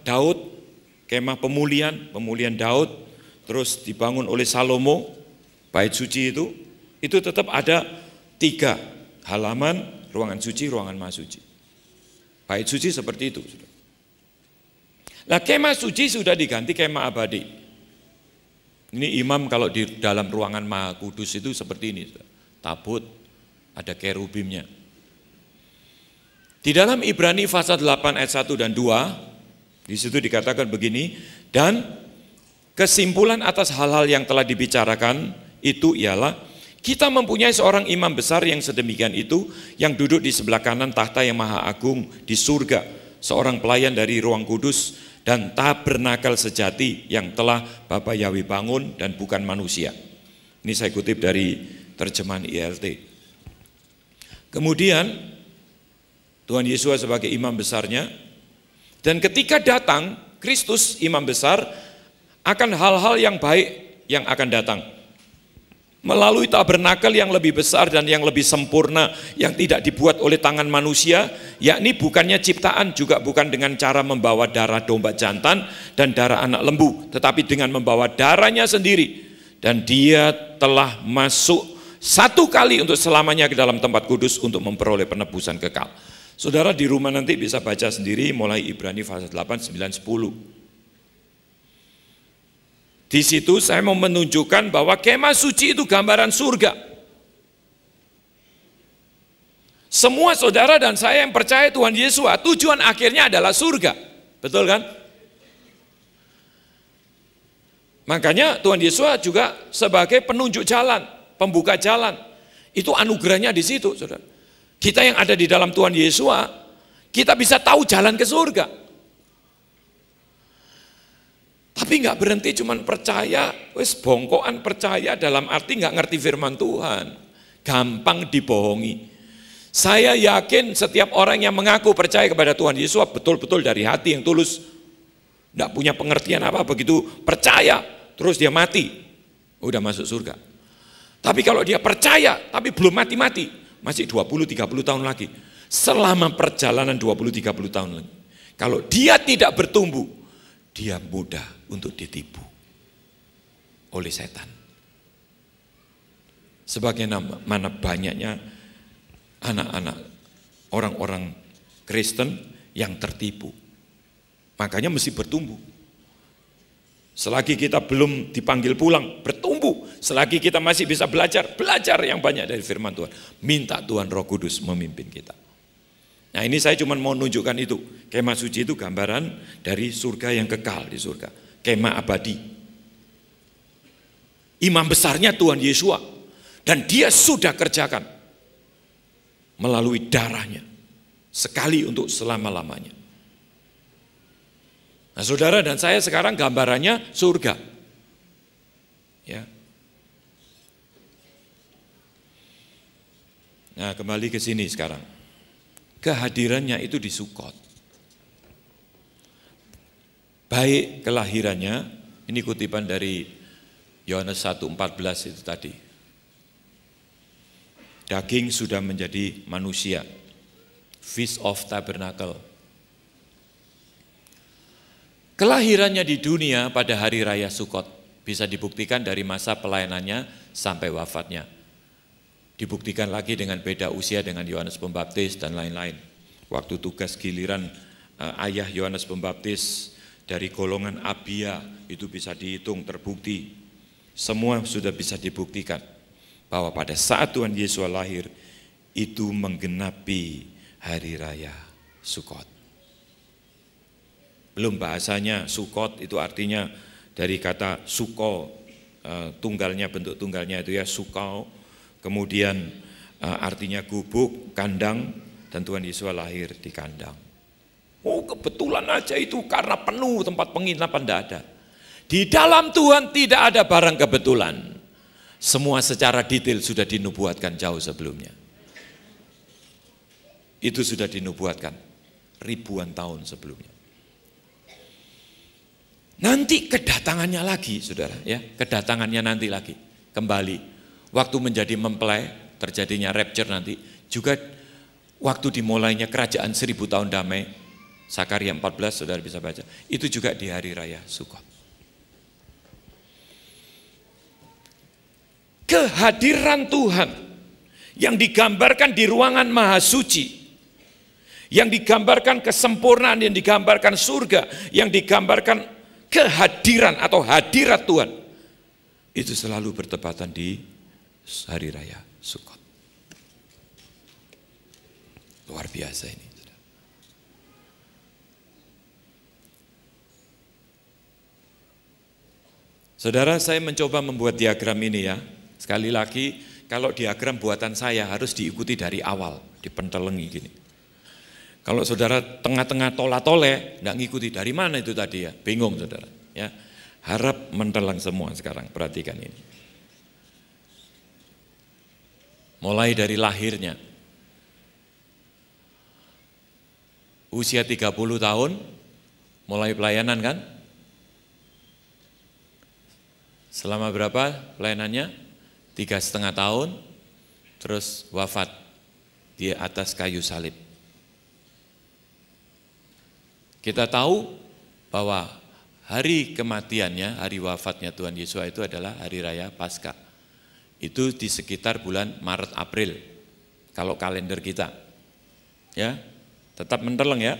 Daud, kemah pemulihan Daud, terus dibangun oleh Salomo, bait suci itu tetap ada 3 halaman, ruangan suci, ruangan maha suci. Bait suci seperti itu. Nah, kemah suci sudah diganti kemah abadi. Ini imam kalau di dalam ruangan maha kudus itu seperti ini, tabut, ada kerubimnya. Di dalam Ibrani pasal 8 ayat 1 dan 2, di situ dikatakan begini, dan kesimpulan atas hal-hal yang telah dibicarakan itu ialah kita mempunyai seorang imam besar yang sedemikian itu, yang duduk di sebelah kanan tahta yang maha agung di surga, seorang pelayan dari ruang kudus dan tabernakel sejati yang telah Bapa Yahweh bangun dan bukan manusia. Ini saya kutip dari terjemahan ILT. Kemudian Tuhan Yesus sebagai imam besarnya, dan ketika datang Kristus imam besar, akan hal-hal yang baik yang akan datang melalui tabernakel yang lebih besar dan yang lebih sempurna, yang tidak dibuat oleh tangan manusia, yakni bukannya ciptaan, juga bukan dengan cara membawa darah domba jantan dan darah anak lembu, tetapi dengan membawa darahnya sendiri. Dan dia telah masuk 1 kali untuk selamanya ke dalam tempat kudus untuk memperoleh penebusan kekal. Saudara di rumah nanti bisa baca sendiri mulai Ibrani pasal 8, 9, 10. Di situ saya mau menunjukkan bahwa kemah suci itu gambaran surga. Semua saudara dan saya yang percaya Tuhan Yesus, tujuan akhirnya adalah surga. Betul kan? Makanya Tuhan Yesus juga sebagai penunjuk jalan, pembuka jalan. Itu anugerahnya di situ, saudara. Kita yang ada di dalam Tuhan Yesus, kita bisa tahu jalan ke surga. Tapi nggak berhenti cuman percaya, wes bongkoan percaya dalam arti nggak ngerti firman Tuhan, gampang dibohongi. Saya yakin setiap orang yang mengaku percaya kepada Tuhan Yesus betul-betul dari hati yang tulus, tidak punya pengertian apa, begitu percaya terus dia mati, udah masuk surga. Tapi kalau dia percaya tapi belum mati-mati, masih 20-30 tahun lagi, selama perjalanan 20-30 tahun lagi, kalau dia tidak bertumbuh, dia mudah untuk ditipu oleh setan. Sebagaimana banyaknya anak-anak orang-orang Kristen yang tertipu. Makanya mesti bertumbuh. Selagi kita belum dipanggil pulang, bertumbuh. Selagi kita masih bisa belajar yang banyak dari firman Tuhan. Minta Tuhan Roh Kudus memimpin kita. Nah, ini saya cuma mau menunjukkan itu. Kemah suci itu gambaran dari surga yang kekal di surga. Kemah abadi. Imam besarnya Tuhan Yesus. Dan dia sudah kerjakan melalui darahnya, sekali untuk selama-lamanya. Nah, saudara dan saya sekarang gambarannya surga. Ya. Nah, kembali ke sini sekarang. Kehadirannya itu di Sukot. Baik kelahirannya, ini kutipan dari Yohanes 1:14 itu tadi. Daging sudah menjadi manusia. Feast of Tabernacle. Kelahirannya di dunia pada hari raya Sukot bisa dibuktikan dari masa pelayanannya sampai wafatnya. Dibuktikan lagi dengan beda usia dengan Yohanes Pembaptis dan lain-lain. Waktu tugas giliran ayah Yohanes Pembaptis dari golongan Abia itu bisa dihitung, terbukti. Semua sudah bisa dibuktikan bahwa pada saat Tuhan Yesus lahir itu menggenapi hari raya Sukot. Belum bahasanya Sukot itu artinya dari kata suko, tunggalnya, bentuk tunggalnya itu ya sukau, kemudian artinya gubuk, kandang, dan Tuhan Yesus lahir di kandang. Oh, kebetulan aja itu karena penuh tempat penginapan, tidak ada. Di dalam Tuhan tidak ada barang kebetulan. Semua secara detail sudah dinubuatkan jauh sebelumnya. Itu sudah dinubuatkan ribuan tahun sebelumnya. Nanti kedatangannya lagi, saudara, ya, kedatangannya nanti lagi kembali. Waktu menjadi mempelai, terjadinya rapture nanti, juga waktu dimulainya kerajaan 1000 tahun damai, Zakaria 14, saudara bisa baca. Itu juga di hari raya Sukot. Kehadiran Tuhan yang digambarkan di ruangan maha suci, yang digambarkan kesempurnaan, yang digambarkan surga, yang digambarkan kehadiran atau hadirat Tuhan, itu selalu bertepatan di hari raya Sukot. Luar biasa ini. Saudara, saya mencoba membuat diagram ini ya. Sekali lagi, kalau diagram buatan saya harus diikuti dari awal, dipentelengi gini. Kalau saudara tengah-tengah tola-tole, enggak ngikuti dari mana itu tadi ya, bingung saudara. Ya, harap mentelang semua sekarang, perhatikan ini. Mulai dari lahirnya, usia 30 tahun, mulai pelayanan kan? Selama berapa pelayanannya? 3,5 tahun, terus wafat di atas kayu salib. Kita tahu bahwa hari kematiannya, hari wafatnya Tuhan Yesus itu adalah hari raya Paskah. Itu di sekitar bulan Maret April, kalau kalender kita. Ya, tetap menterleng ya.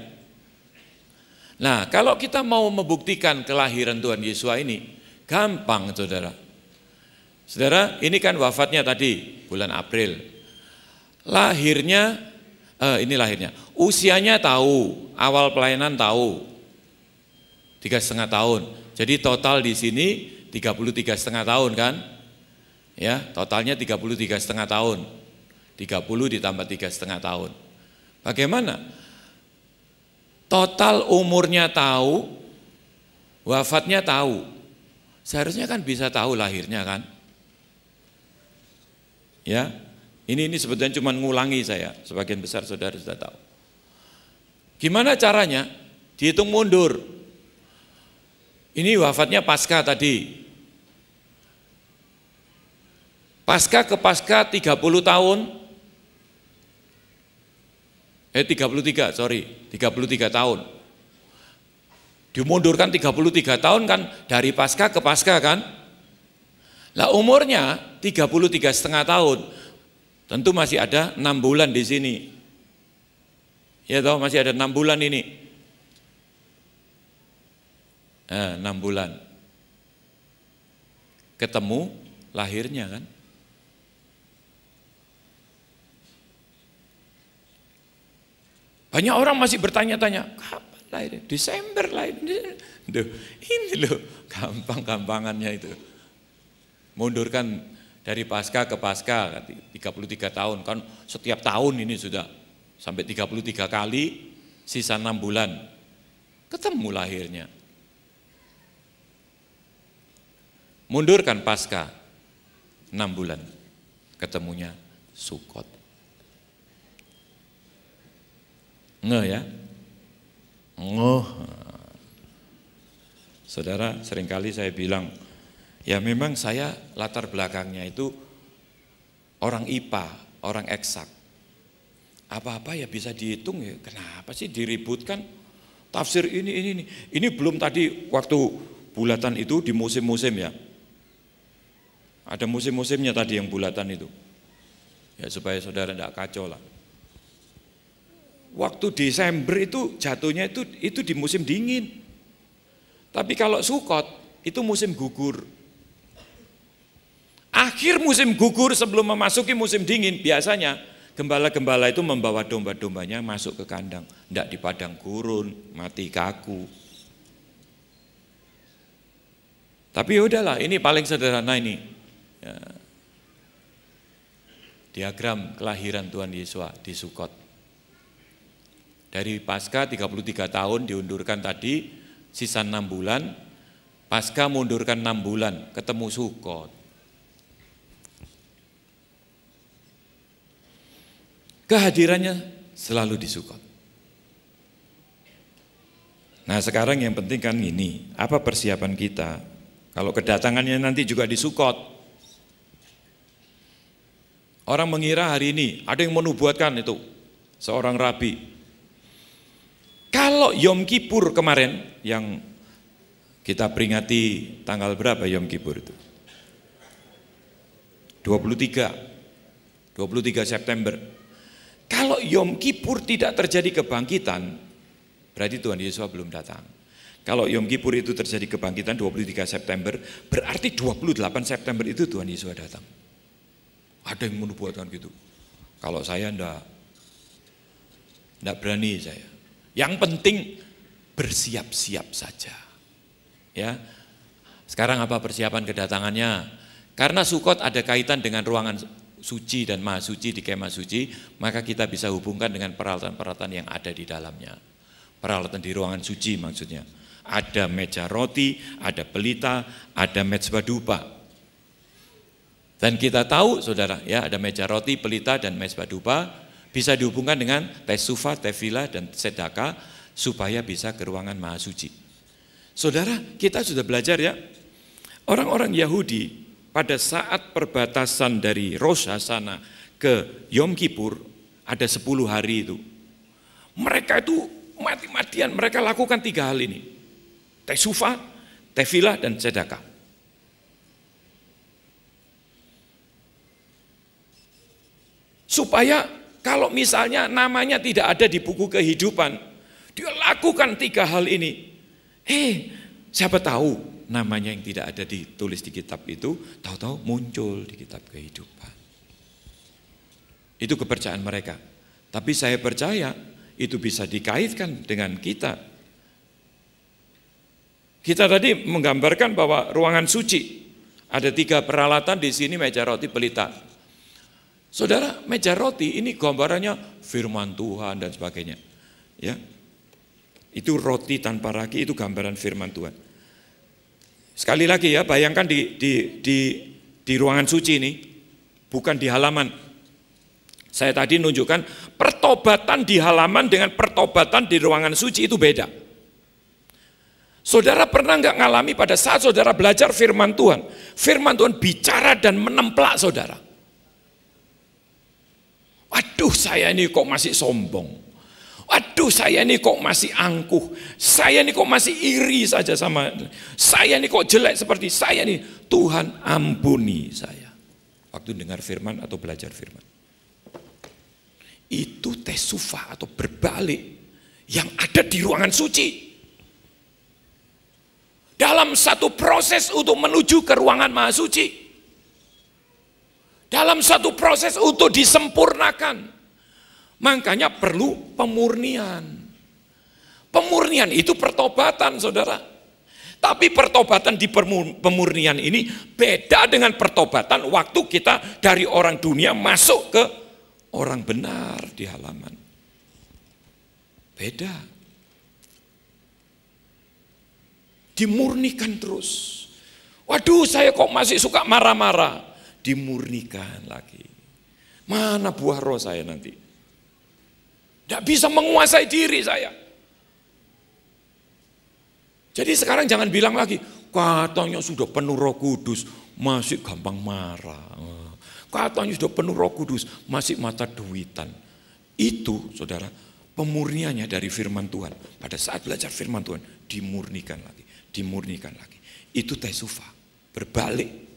Nah, kalau kita mau membuktikan kelahiran Tuhan Yesus ini, gampang saudara. Saudara, ini kan wafatnya tadi bulan April. Lahirnya, ini lahirnya. Usianya tahu, awal pelayanan tahu, 3,5 tahun. Jadi total di sini 33,5 tahun kan? Ya, totalnya 33,5 tahun. 30 ditambah 3,5 tahun. Bagaimana? Total umurnya tahu, wafatnya tahu. Seharusnya kan bisa tahu lahirnya kan? Ya, Ini sebetulnya cuma ngulangi saya, sebagian besar saudara sudah tahu. Gimana caranya? Dihitung mundur. Ini wafatnya Paskah tadi. Paskah ke Paskah 30 tahun. 33 tahun. Dimundurkan 33 tahun kan dari Paskah ke Paskah kan. Lah umurnya 33,5 tahun. Tentu masih ada 6 bulan di sini. Ya toh, masih ada 6 bulan ini. 6 bulan. Ketemu lahirnya kan. Banyak orang masih bertanya-tanya, kapan lahir? Desember lahir. Ini loh gampang-gampangannya itu. Mundurkan dari Paskah ke Paskah 33 tahun kan, setiap tahun ini sudah sampai 33 kali, sisa 6 bulan ketemu lahirnya. Mundurkan Paskah 6 bulan, ketemunya Sukot. Ngeh ya? Ngeh. Saudara, seringkali saya bilang, ya memang saya latar belakangnya itu orang IPA, orang eksak. Apa-apa ya bisa dihitung ya, kenapa sih diributkan tafsir ini. Ini belum tadi waktu bulatan itu di musim-musim ya. Ada musim-musimnya tadi yang bulatan itu. Ya supaya saudara tidak kacau lah. Waktu Desember itu jatuhnya itu di musim dingin. Tapi kalau Sukot itu musim gugur. Akhir musim gugur sebelum memasuki musim dingin biasanya gembala-gembala itu membawa domba-dombanya masuk ke kandang, tidak di padang gurun, mati kaku. Tapi udahlah, ini paling sederhana ini. Ya. Diagram kelahiran Tuhan Yesus di Sukot. Dari Paskah 33 tahun diundurkan tadi, sisa 6 bulan, Paskah mundurkan 6 bulan, ketemu Sukot. Kehadirannya selalu di Sukot. Nah sekarang yang penting kan ini, apa persiapan kita? Kalau kedatangannya nanti juga di Sukot. Orang mengira hari ini, ada yang menubuatkan itu, seorang rabi. Kalau Yom Kippur kemarin, yang kita peringati tanggal berapa Yom Kippur itu? 23 September. Kalau Yom Kippur tidak terjadi kebangkitan, berarti Tuhan Yesus belum datang. Kalau Yom Kippur itu terjadi kebangkitan 23 September, berarti 28 September itu Tuhan Yesus datang. Ada yang menubuatkan gitu. Kalau saya enggak berani saya. Yang penting bersiap-siap saja. Ya. Sekarang apa persiapan kedatangannya? Karena Sukot ada kaitan dengan ruangan suci dan maha suci di kemah suci, maka kita bisa hubungkan dengan peralatan-peralatan yang ada di dalamnya. Peralatan di ruangan suci maksudnya. Ada meja roti, ada pelita, ada mezbah dupa. Dan kita tahu saudara ya, ada meja roti, pelita dan mezbah dupa bisa dihubungkan dengan tesufa, tefilah dan sedaka supaya bisa ke ruangan maha suci. Saudara, kita sudah belajar ya, orang-orang Yahudi pada saat perbatasan dari Rosh Hashanah ke Yom Kippur ada 10 hari itu. Mereka itu mati-matian, mereka lakukan 3 hal ini. Tesufa, tefilah dan sedekah. Supaya kalau misalnya namanya tidak ada di buku kehidupan, dia lakukan 3 hal ini. Siapa tahu namanya yang tidak ada ditulis di kitab itu, tahu-tahu muncul di kitab kehidupan. Itu kepercayaan mereka. Tapi saya percaya itu bisa dikaitkan dengan kita. Kita tadi menggambarkan bahwa ruangan suci ada 3 peralatan di sini, meja roti, pelita. Saudara, meja roti ini gambarannya firman Tuhan dan sebagainya. Ya, itu roti tanpa ragi, itu gambaran firman Tuhan. Sekali lagi ya, bayangkan di ruangan suci ini, bukan di halaman. Saya tadi nunjukkan pertobatan di halaman dengan pertobatan di ruangan suci itu beda. Saudara pernah nggak ngalami pada saat saudara belajar firman Tuhan bicara dan menemplak saudara. Waduh, saya ini kok masih sombong. Waduh, saya ini kok masih angkuh. Saya ini kok masih iri saja sama. Saya ini kok jelek seperti saya ini. Tuhan ampuni saya. Waktu dengar firman atau belajar firman. Itu tesufa atau berbalik yang ada di ruangan suci. Dalam satu proses untuk menuju ke ruangan maha suci. Dalam satu proses untuk disempurnakan. Makanya perlu pemurnian. Pemurnian itu pertobatan, saudara. Tapi pertobatan di pemurnian ini beda dengan pertobatan waktu kita dari orang dunia masuk ke orang benar di halaman. Beda. Dimurnikan terus. Waduh, saya kok masih suka marah-marah. Dimurnikan lagi. Mana buah roh saya nanti? Tidak bisa menguasai diri saya. Jadi sekarang jangan bilang lagi, katanya sudah penuh Roh Kudus, masih gampang marah. Katanya sudah penuh Roh Kudus, masih mata duitan. Itu, saudara, pemurniannya dari firman Tuhan. Pada saat belajar firman Tuhan, dimurnikan lagi, dimurnikan lagi. Itu tesufa, berbalik.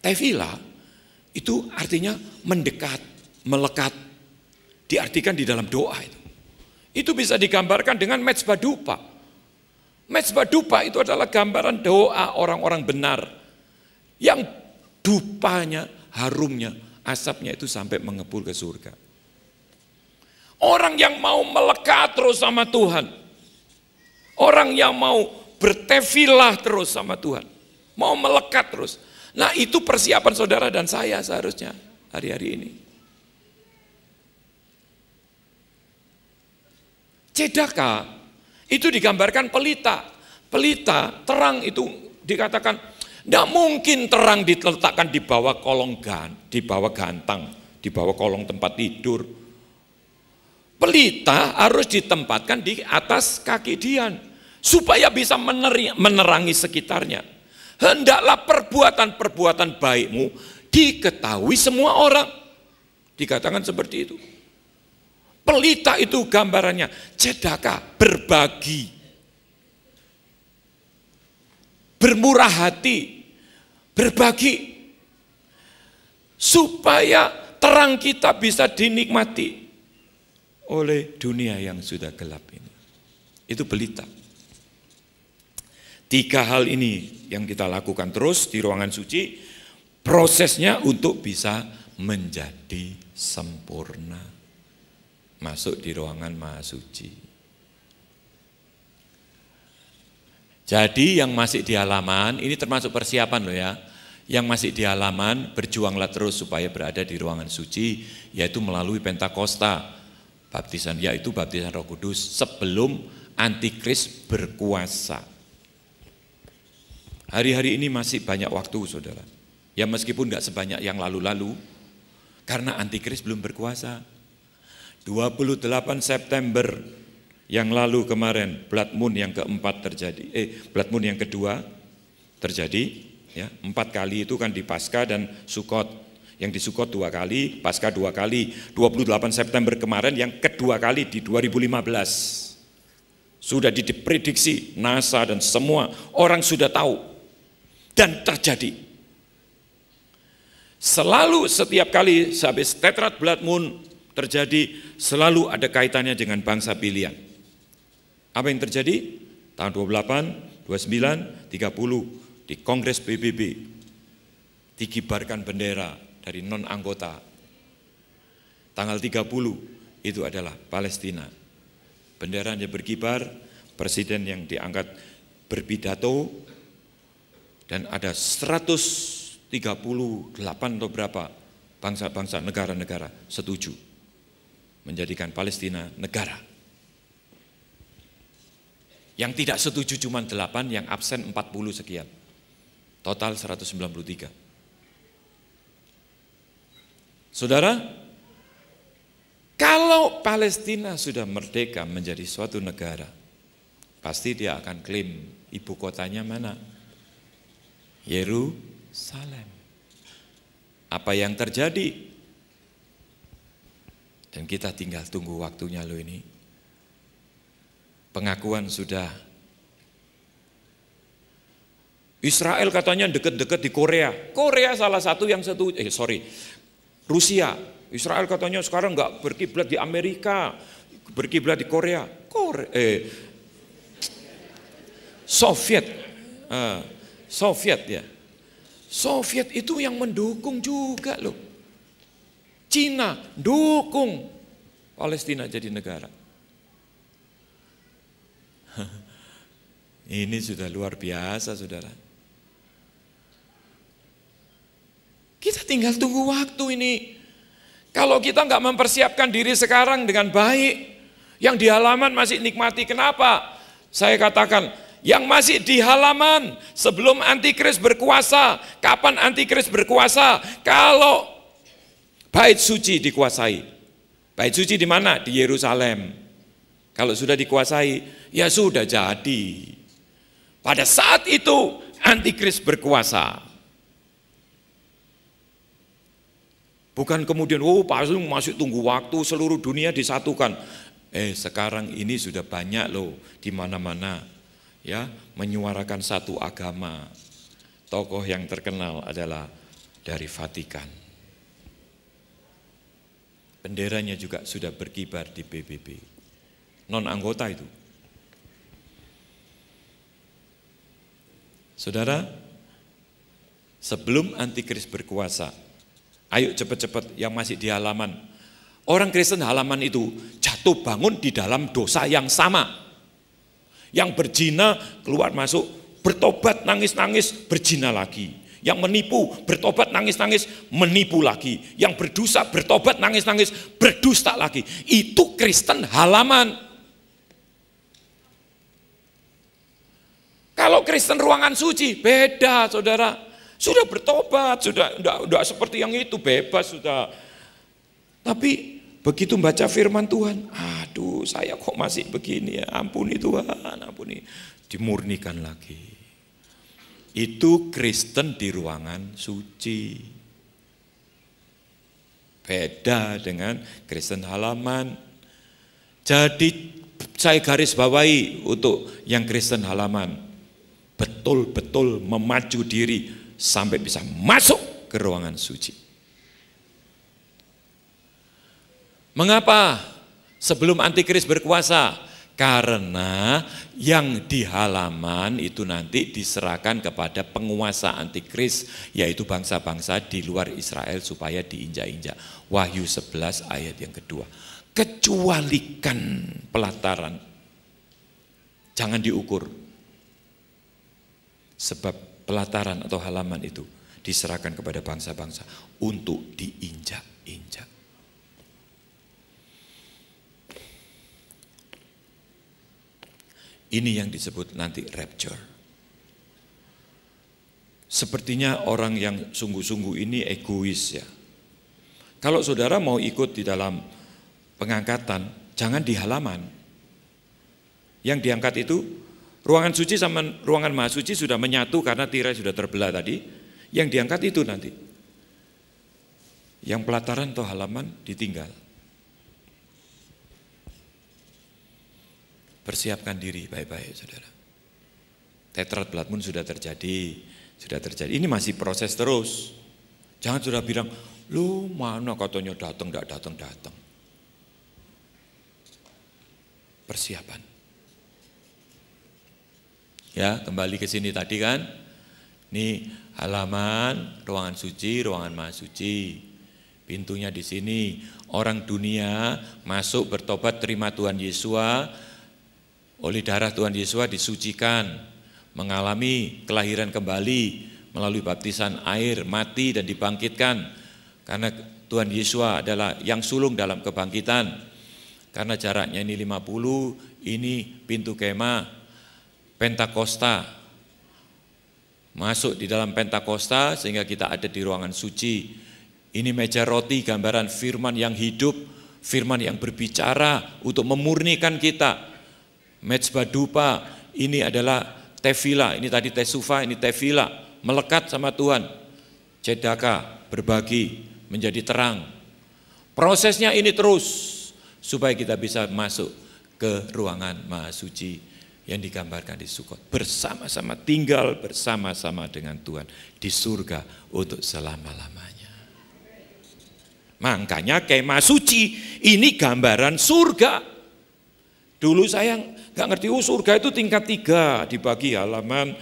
Tefila itu artinya mendekat, melekat, diartikan di dalam doa itu. Itu bisa digambarkan dengan mezbah dupa. Mezbah dupa itu adalah gambaran doa orang-orang benar yang dupanya, harumnya, asapnya itu sampai mengepul ke surga. Orang yang mau melekat terus sama Tuhan, orang yang mau bertefilah terus sama Tuhan, mau melekat terus. Nah, itu persiapan saudara dan saya seharusnya hari-hari ini. Cedaka itu digambarkan pelita. Pelita, terang itu dikatakan tidak mungkin terang diletakkan di bawah kolong di bawah gantang, di bawah kolong tempat tidur. Pelita harus ditempatkan di atas kaki Dian supaya bisa menerangi sekitarnya. Hendaklah perbuatan-perbuatan baikmu diketahui semua orang. Dikatakan seperti itu. Pelita itu gambarannya cedaka, berbagi, bermurah hati, berbagi, supaya terang kita bisa dinikmati oleh dunia yang sudah gelap ini. Itu pelita. 3 hal ini yang kita lakukan terus di ruangan suci, prosesnya untuk bisa menjadi sempurna. Masuk di ruangan maha suci. Jadi yang masih di halaman, ini termasuk persiapan loh ya. Yang masih di halaman, berjuanglah terus supaya berada di ruangan suci, yaitu melalui Pentakosta. Baptisan, yaitu baptisan Roh Kudus sebelum Antikris berkuasa. Hari-hari ini masih banyak waktu, saudara. Ya meskipun nggak sebanyak yang lalu-lalu, karena Antikris belum berkuasa. 28 September yang lalu kemarin, Blood Moon yang keempat terjadi, Blood Moon yang kedua terjadi, ya 4 kali itu kan di Paskah dan Sukot. Yang di Sukot 2 kali, Paskah 2 kali, 28 September kemarin yang kedua kali di 2015. Sudah diprediksi NASA dan semua orang sudah tahu dan terjadi. Selalu setiap kali sehabis Tetrad Blood Moon terjadi, selalu ada kaitannya dengan bangsa pilihan. Apa yang terjadi? Tahun 28, 29, 30 di Kongres PBB dikibarkan bendera dari non anggota. Tanggal 30 itu adalah Palestina. Benderanya berkibar, presiden yang diangkat berpidato, dan ada 138 atau berapa bangsa-bangsa, negara-negara setuju menjadikan Palestina negara. Yang tidak setuju cuma 8, yang absen 40 sekian. Total 193. Saudara, kalau Palestina sudah merdeka menjadi suatu negara, pasti dia akan klaim ibu kotanya mana? Yerusalem. Apa yang terjadi? Dan kita tinggal tunggu waktunya loh ini. Pengakuan sudah. Israel katanya deket-deket di Korea. Korea salah satu yang Rusia. Israel katanya sekarang nggak berkiblat di Amerika, berkiblat di Korea. Soviet ya. Soviet itu yang mendukung juga loh. Cina dukung Palestina jadi negara. Ini sudah luar biasa, saudara. Kita tinggal tunggu waktu ini. Kalau kita nggak mempersiapkan diri sekarang dengan baik, yang di halaman masih nikmati. Kenapa? Saya katakan, yang masih di halaman sebelum antikris berkuasa. Kapan antikris berkuasa? Kalau bait suci dikuasai. Bait suci di mana? Di Yerusalem. Kalau sudah dikuasai, ya sudah jadi. Pada saat itu antikris berkuasa. Bukan kemudian, pasti masih tunggu waktu seluruh dunia disatukan. Sekarang ini sudah banyak loh di mana-mana ya menyuarakan satu agama. Tokoh yang terkenal adalah dari Vatikan. Benderanya juga sudah berkibar di PBB. Non anggota itu. Saudara, sebelum antikris berkuasa, ayo cepat-cepat yang masih di halaman. Orang Kristen halaman itu jatuh bangun di dalam dosa yang sama. Yang berzina keluar masuk, bertobat nangis-nangis, berzina lagi. Yang menipu, bertobat nangis-nangis, menipu lagi. Yang berdosa, bertobat nangis-nangis, berdusta lagi. Itu Kristen halaman. Kalau Kristen ruangan suci, beda saudara. Sudah bertobat, sudah enggak seperti yang itu, bebas sudah. Tapi begitu baca firman Tuhan, aduh saya kok masih begini ya, ampuni Tuhan, ampuni. Dimurnikan lagi. Itu Kristen di ruangan suci. Beda dengan Kristen halaman. Jadi saya garis bawahi untuk yang Kristen halaman. Betul-betul memacu diri sampai bisa masuk ke ruangan suci. Mengapa sebelum antikris berkuasa? Karena yang di halaman itu nanti diserahkan kepada penguasa antikris, yaitu bangsa-bangsa di luar Israel supaya diinjak-injak. Wahyu 11 ayat yang kedua. Kecualikan pelataran. Jangan diukur. Sebab pelataran atau halaman itu diserahkan kepada bangsa-bangsa untuk diinjak-injak. Ini yang disebut nanti rapture. Sepertinya orang yang sungguh-sungguh ini egois ya. Kalau saudara mau ikut di dalam pengangkatan, jangan di halaman. Yang diangkat itu ruangan suci sama ruangan maha suci sudah menyatu karena tirai sudah terbelah tadi. Yang diangkat itu nanti. Yang pelataran atau halaman ditinggal. Persiapkan diri baik-baik saudara. Tetrat blood moon sudah terjadi. Ini masih proses terus. Jangan sudah bilang, lu mana katanya datang, enggak datang. Persiapan. Ya, kembali ke sini tadi kan. Ini halaman, ruangan suci, ruangan maha suci. Pintunya di sini. Orang dunia masuk bertobat terima Tuhan Yesus. Oleh darah Tuhan Yesus disucikan. Mengalami kelahiran kembali melalui baptisan air, mati dan dibangkitkan. Karena Tuhan Yesus adalah yang sulung dalam kebangkitan. Karena jaraknya ini 50, ini pintu kemah Pentakosta. Masuk di dalam Pentakosta sehingga kita ada di ruangan suci. Ini meja roti gambaran firman yang hidup, firman yang berbicara untuk memurnikan kita. Mezbah dupa ini adalah tefila, ini tadi tesufa, ini tefila, melekat sama Tuhan. Cedaka, berbagi, menjadi terang. Prosesnya ini terus supaya kita bisa masuk ke ruangan Maha Suci yang digambarkan di Sukot. Bersama-sama tinggal bersama-sama dengan Tuhan di surga untuk selama-lamanya. Makanya kemah suci ini gambaran surga. Dulu saya nggak ngerti, surga itu tingkat 3, dibagi halaman,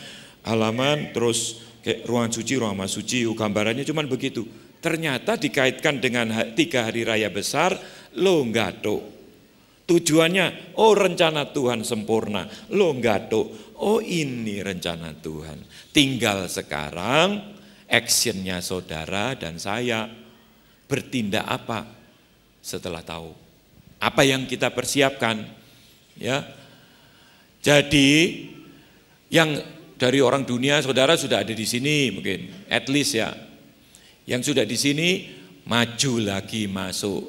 terus kayak ruangan suci, ruangan Maha Suci, gambarannya cuman begitu. Ternyata dikaitkan dengan 3 hari raya besar, Longgato. Tujuannya, rencana Tuhan sempurna. Longgato, ini rencana Tuhan. Tinggal sekarang actionnya saudara dan saya. Bertindak apa setelah tahu apa yang kita persiapkan, ya. Jadi yang dari orang dunia saudara sudah ada di sini mungkin, at least ya. Yang sudah di sini maju lagi masuk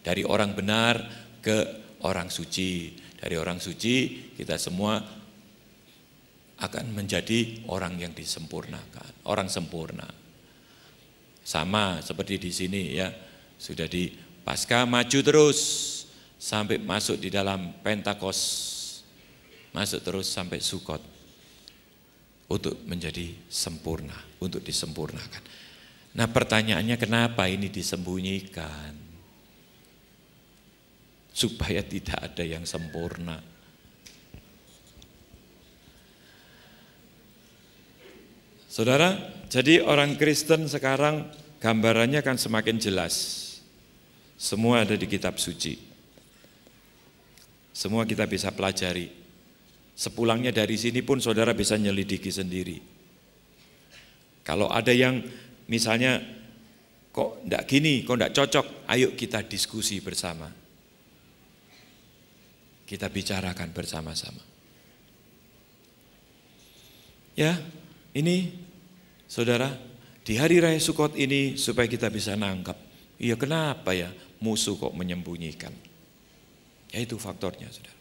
dari orang benar ke orang suci. Dari orang suci kita semua akan menjadi orang yang disempurnakan, orang sempurna. Sama seperti di sini ya, sudah di Paskah maju terus sampai masuk di dalam Pentakos, masuk terus sampai Sukot untuk menjadi sempurna, untuk disempurnakan. Nah pertanyaannya, kenapa ini disembunyikan? Supaya tidak ada yang sempurna. Saudara, jadi orang Kristen sekarang gambarannya kan semakin jelas. Semua ada di kitab suci. Semua kita bisa pelajari. Sepulangnya dari sini pun saudara bisa nyelidiki sendiri. Kalau ada yang misalnya kok enggak gini, kok enggak cocok, ayo kita diskusi bersama. Kita bicarakan bersama-sama. Ya, ini saudara, di hari raya Sukot ini supaya kita bisa nangkap, iya kenapa ya musuh kok menyembunyikan? Ya itu faktornya saudara.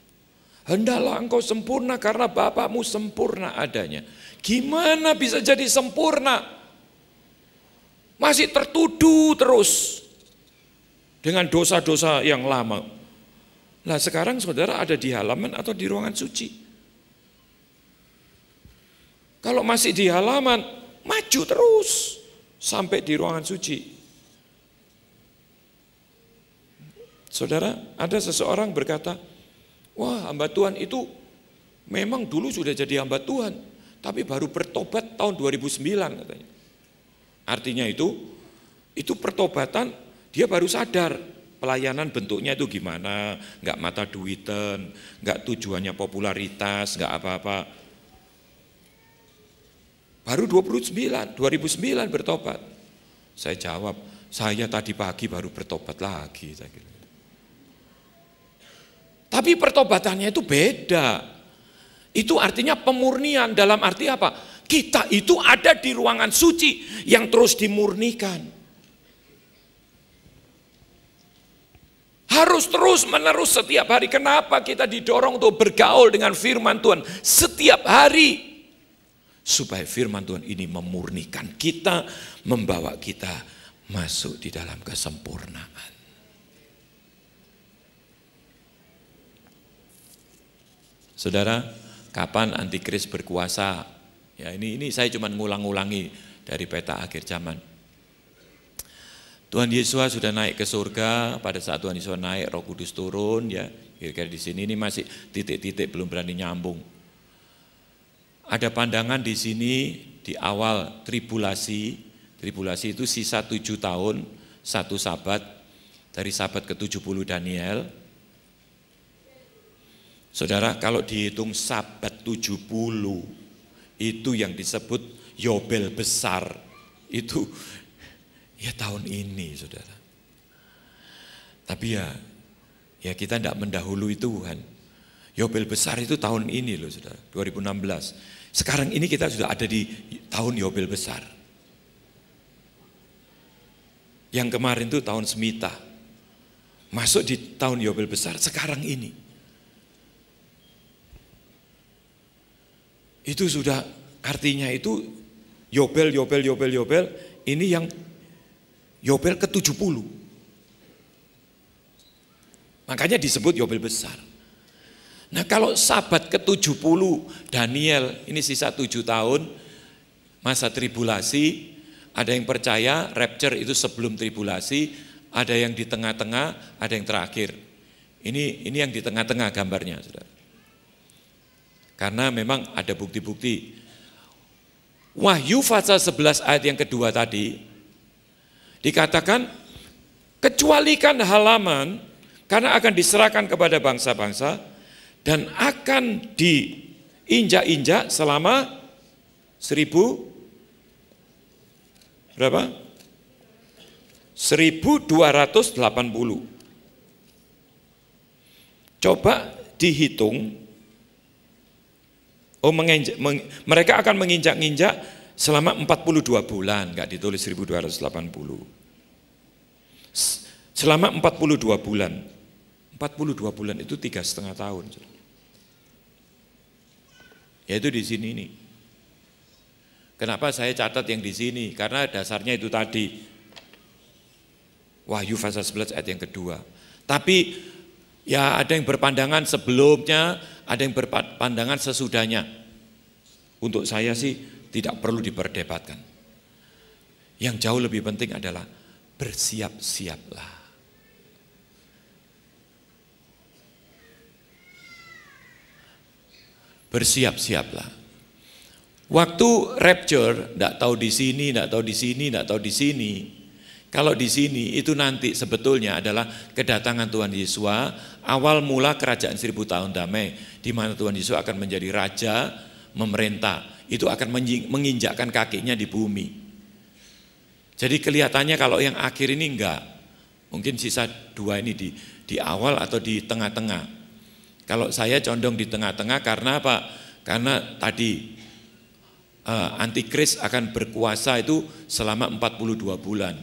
Hendaklah engkau sempurna karena Bapakmu sempurna adanya. Gimana bisa jadi sempurna? Masih tertuduh terus dengan dosa-dosa yang lama. Nah sekarang saudara ada di halaman atau di ruangan suci? Kalau masih di halaman, maju terus sampai di ruangan suci. Saudara, ada seseorang berkata, wah hamba Tuhan itu memang dulu sudah jadi hamba Tuhan, tapi baru bertobat tahun 2009 katanya. Artinya itu pertobatan, dia baru sadar pelayanan bentuknya itu gimana, enggak mata duitan, enggak tujuannya popularitas, enggak apa-apa. Baru 2009 bertobat. Saya jawab, saya tadi pagi baru bertobat lagi. Tapi pertobatannya itu beda. Itu artinya pemurnian, dalam arti apa? Kita itu ada di ruangan suci yang terus dimurnikan. Harus terus menerus setiap hari. Kenapa kita didorong untuk bergaul dengan firman Tuhan setiap hari? Supaya firman Tuhan ini memurnikan kita, membawa kita masuk di dalam kesempurnaan. Saudara, kapan antikris berkuasa? Ya ini saya cuma ngulang-ngulangi dari peta akhir zaman. Tuhan Yesus sudah naik ke surga, pada saat Tuhan Yesus naik Roh Kudus turun ya. Kira-kira di sini ini masih titik-titik belum berani nyambung. Ada pandangan di sini di awal tribulasi itu sisa 7 tahun, 1 sabat, dari sabat ke-70 Daniel. Saudara, kalau dihitung sabat 70, itu yang disebut Yobel besar, itu ya tahun ini saudara. Tapi ya kita tidak mendahului Tuhan. Yobel besar itu tahun ini loh saudara, 2016. Sekarang ini kita sudah ada di tahun Yobel besar. Yang kemarin itu tahun Semita. Masuk di tahun Yobel besar sekarang ini. Itu sudah artinya itu Yobel, ini yang Yobel ke-70. Makanya disebut Yobel besar. Nah kalau sabat ke-70 Daniel, ini sisa 7 tahun masa tribulasi, ada yang percaya rapture itu sebelum tribulasi, ada yang di tengah-tengah, ada yang terakhir. Ini yang di tengah-tengah gambarnya, saudara. Karena memang ada bukti-bukti. Wahyu pasal 11 ayat yang kedua tadi, dikatakan, kecualikan halaman, karena akan diserahkan kepada bangsa-bangsa, dan akan diinjak-injak selama 1280. Coba dihitung, mereka akan menginjak-injak selama 42 bulan, enggak ditulis 1280. Selama 42 bulan. 42 bulan itu 3,5 tahun. Yaitu di sini nih. Kenapa saya catat yang di sini? Karena dasarnya itu tadi. Wahyu pasal 11 ayat yang kedua. Tapi ya ada yang berpandangan sebelumnya, ada yang berpandangan sesudahnya. Untuk saya sih tidak perlu diperdebatkan. Yang jauh lebih penting adalah bersiap-siaplah. Bersiap-siaplah. Waktu rapture, enggak tahu di sini, enggak tahu di sini, enggak tahu di sini. Kalau di sini itu nanti sebetulnya adalah kedatangan Tuhan Yesus, awal mula kerajaan 1000 tahun damai, di mana Tuhan Yesus akan menjadi raja, memerintah, itu akan menginjakkan kakinya di bumi. Jadi kelihatannya kalau yang akhir ini enggak, mungkin sisa 2 ini di awal atau di tengah-tengah. Kalau saya condong di tengah-tengah karena apa? Karena tadi antikris akan berkuasa itu selama 42 bulan.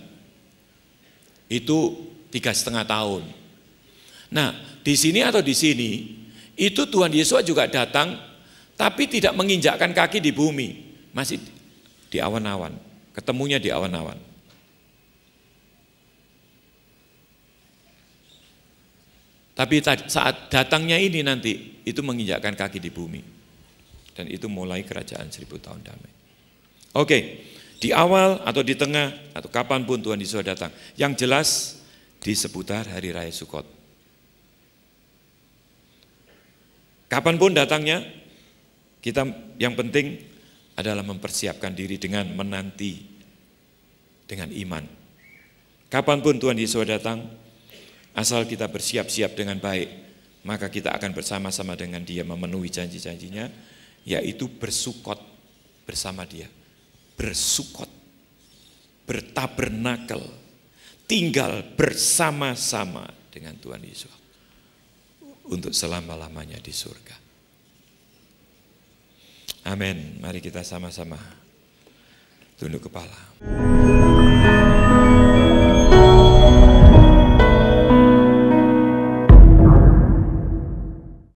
Itu 3,5 tahun. Nah, di sini atau di sini, itu Tuhan Yesus juga datang, tapi tidak menginjakkan kaki di bumi. Masih di awan-awan, ketemunya di awan-awan. Tapi saat datangnya ini nanti, itu menginjakkan kaki di bumi. Dan itu mulai kerajaan 1000 tahun damai. Oke. Di awal atau di tengah atau kapanpun Tuhan Yesus datang. Yang jelas di seputar Hari Raya Sukot. Kapanpun datangnya, kita yang penting adalah mempersiapkan diri dengan menanti, dengan iman. Kapanpun Tuhan Yesus datang, asal kita bersiap-siap dengan baik, maka kita akan bersama-sama dengan Dia memenuhi janji-janjinya, yaitu bersukot bersama Dia. Bersukot, bertabernakel, tinggal bersama-sama dengan Tuhan Yesus untuk selama-lamanya di surga. Amin. Mari kita sama-sama tunduk kepala.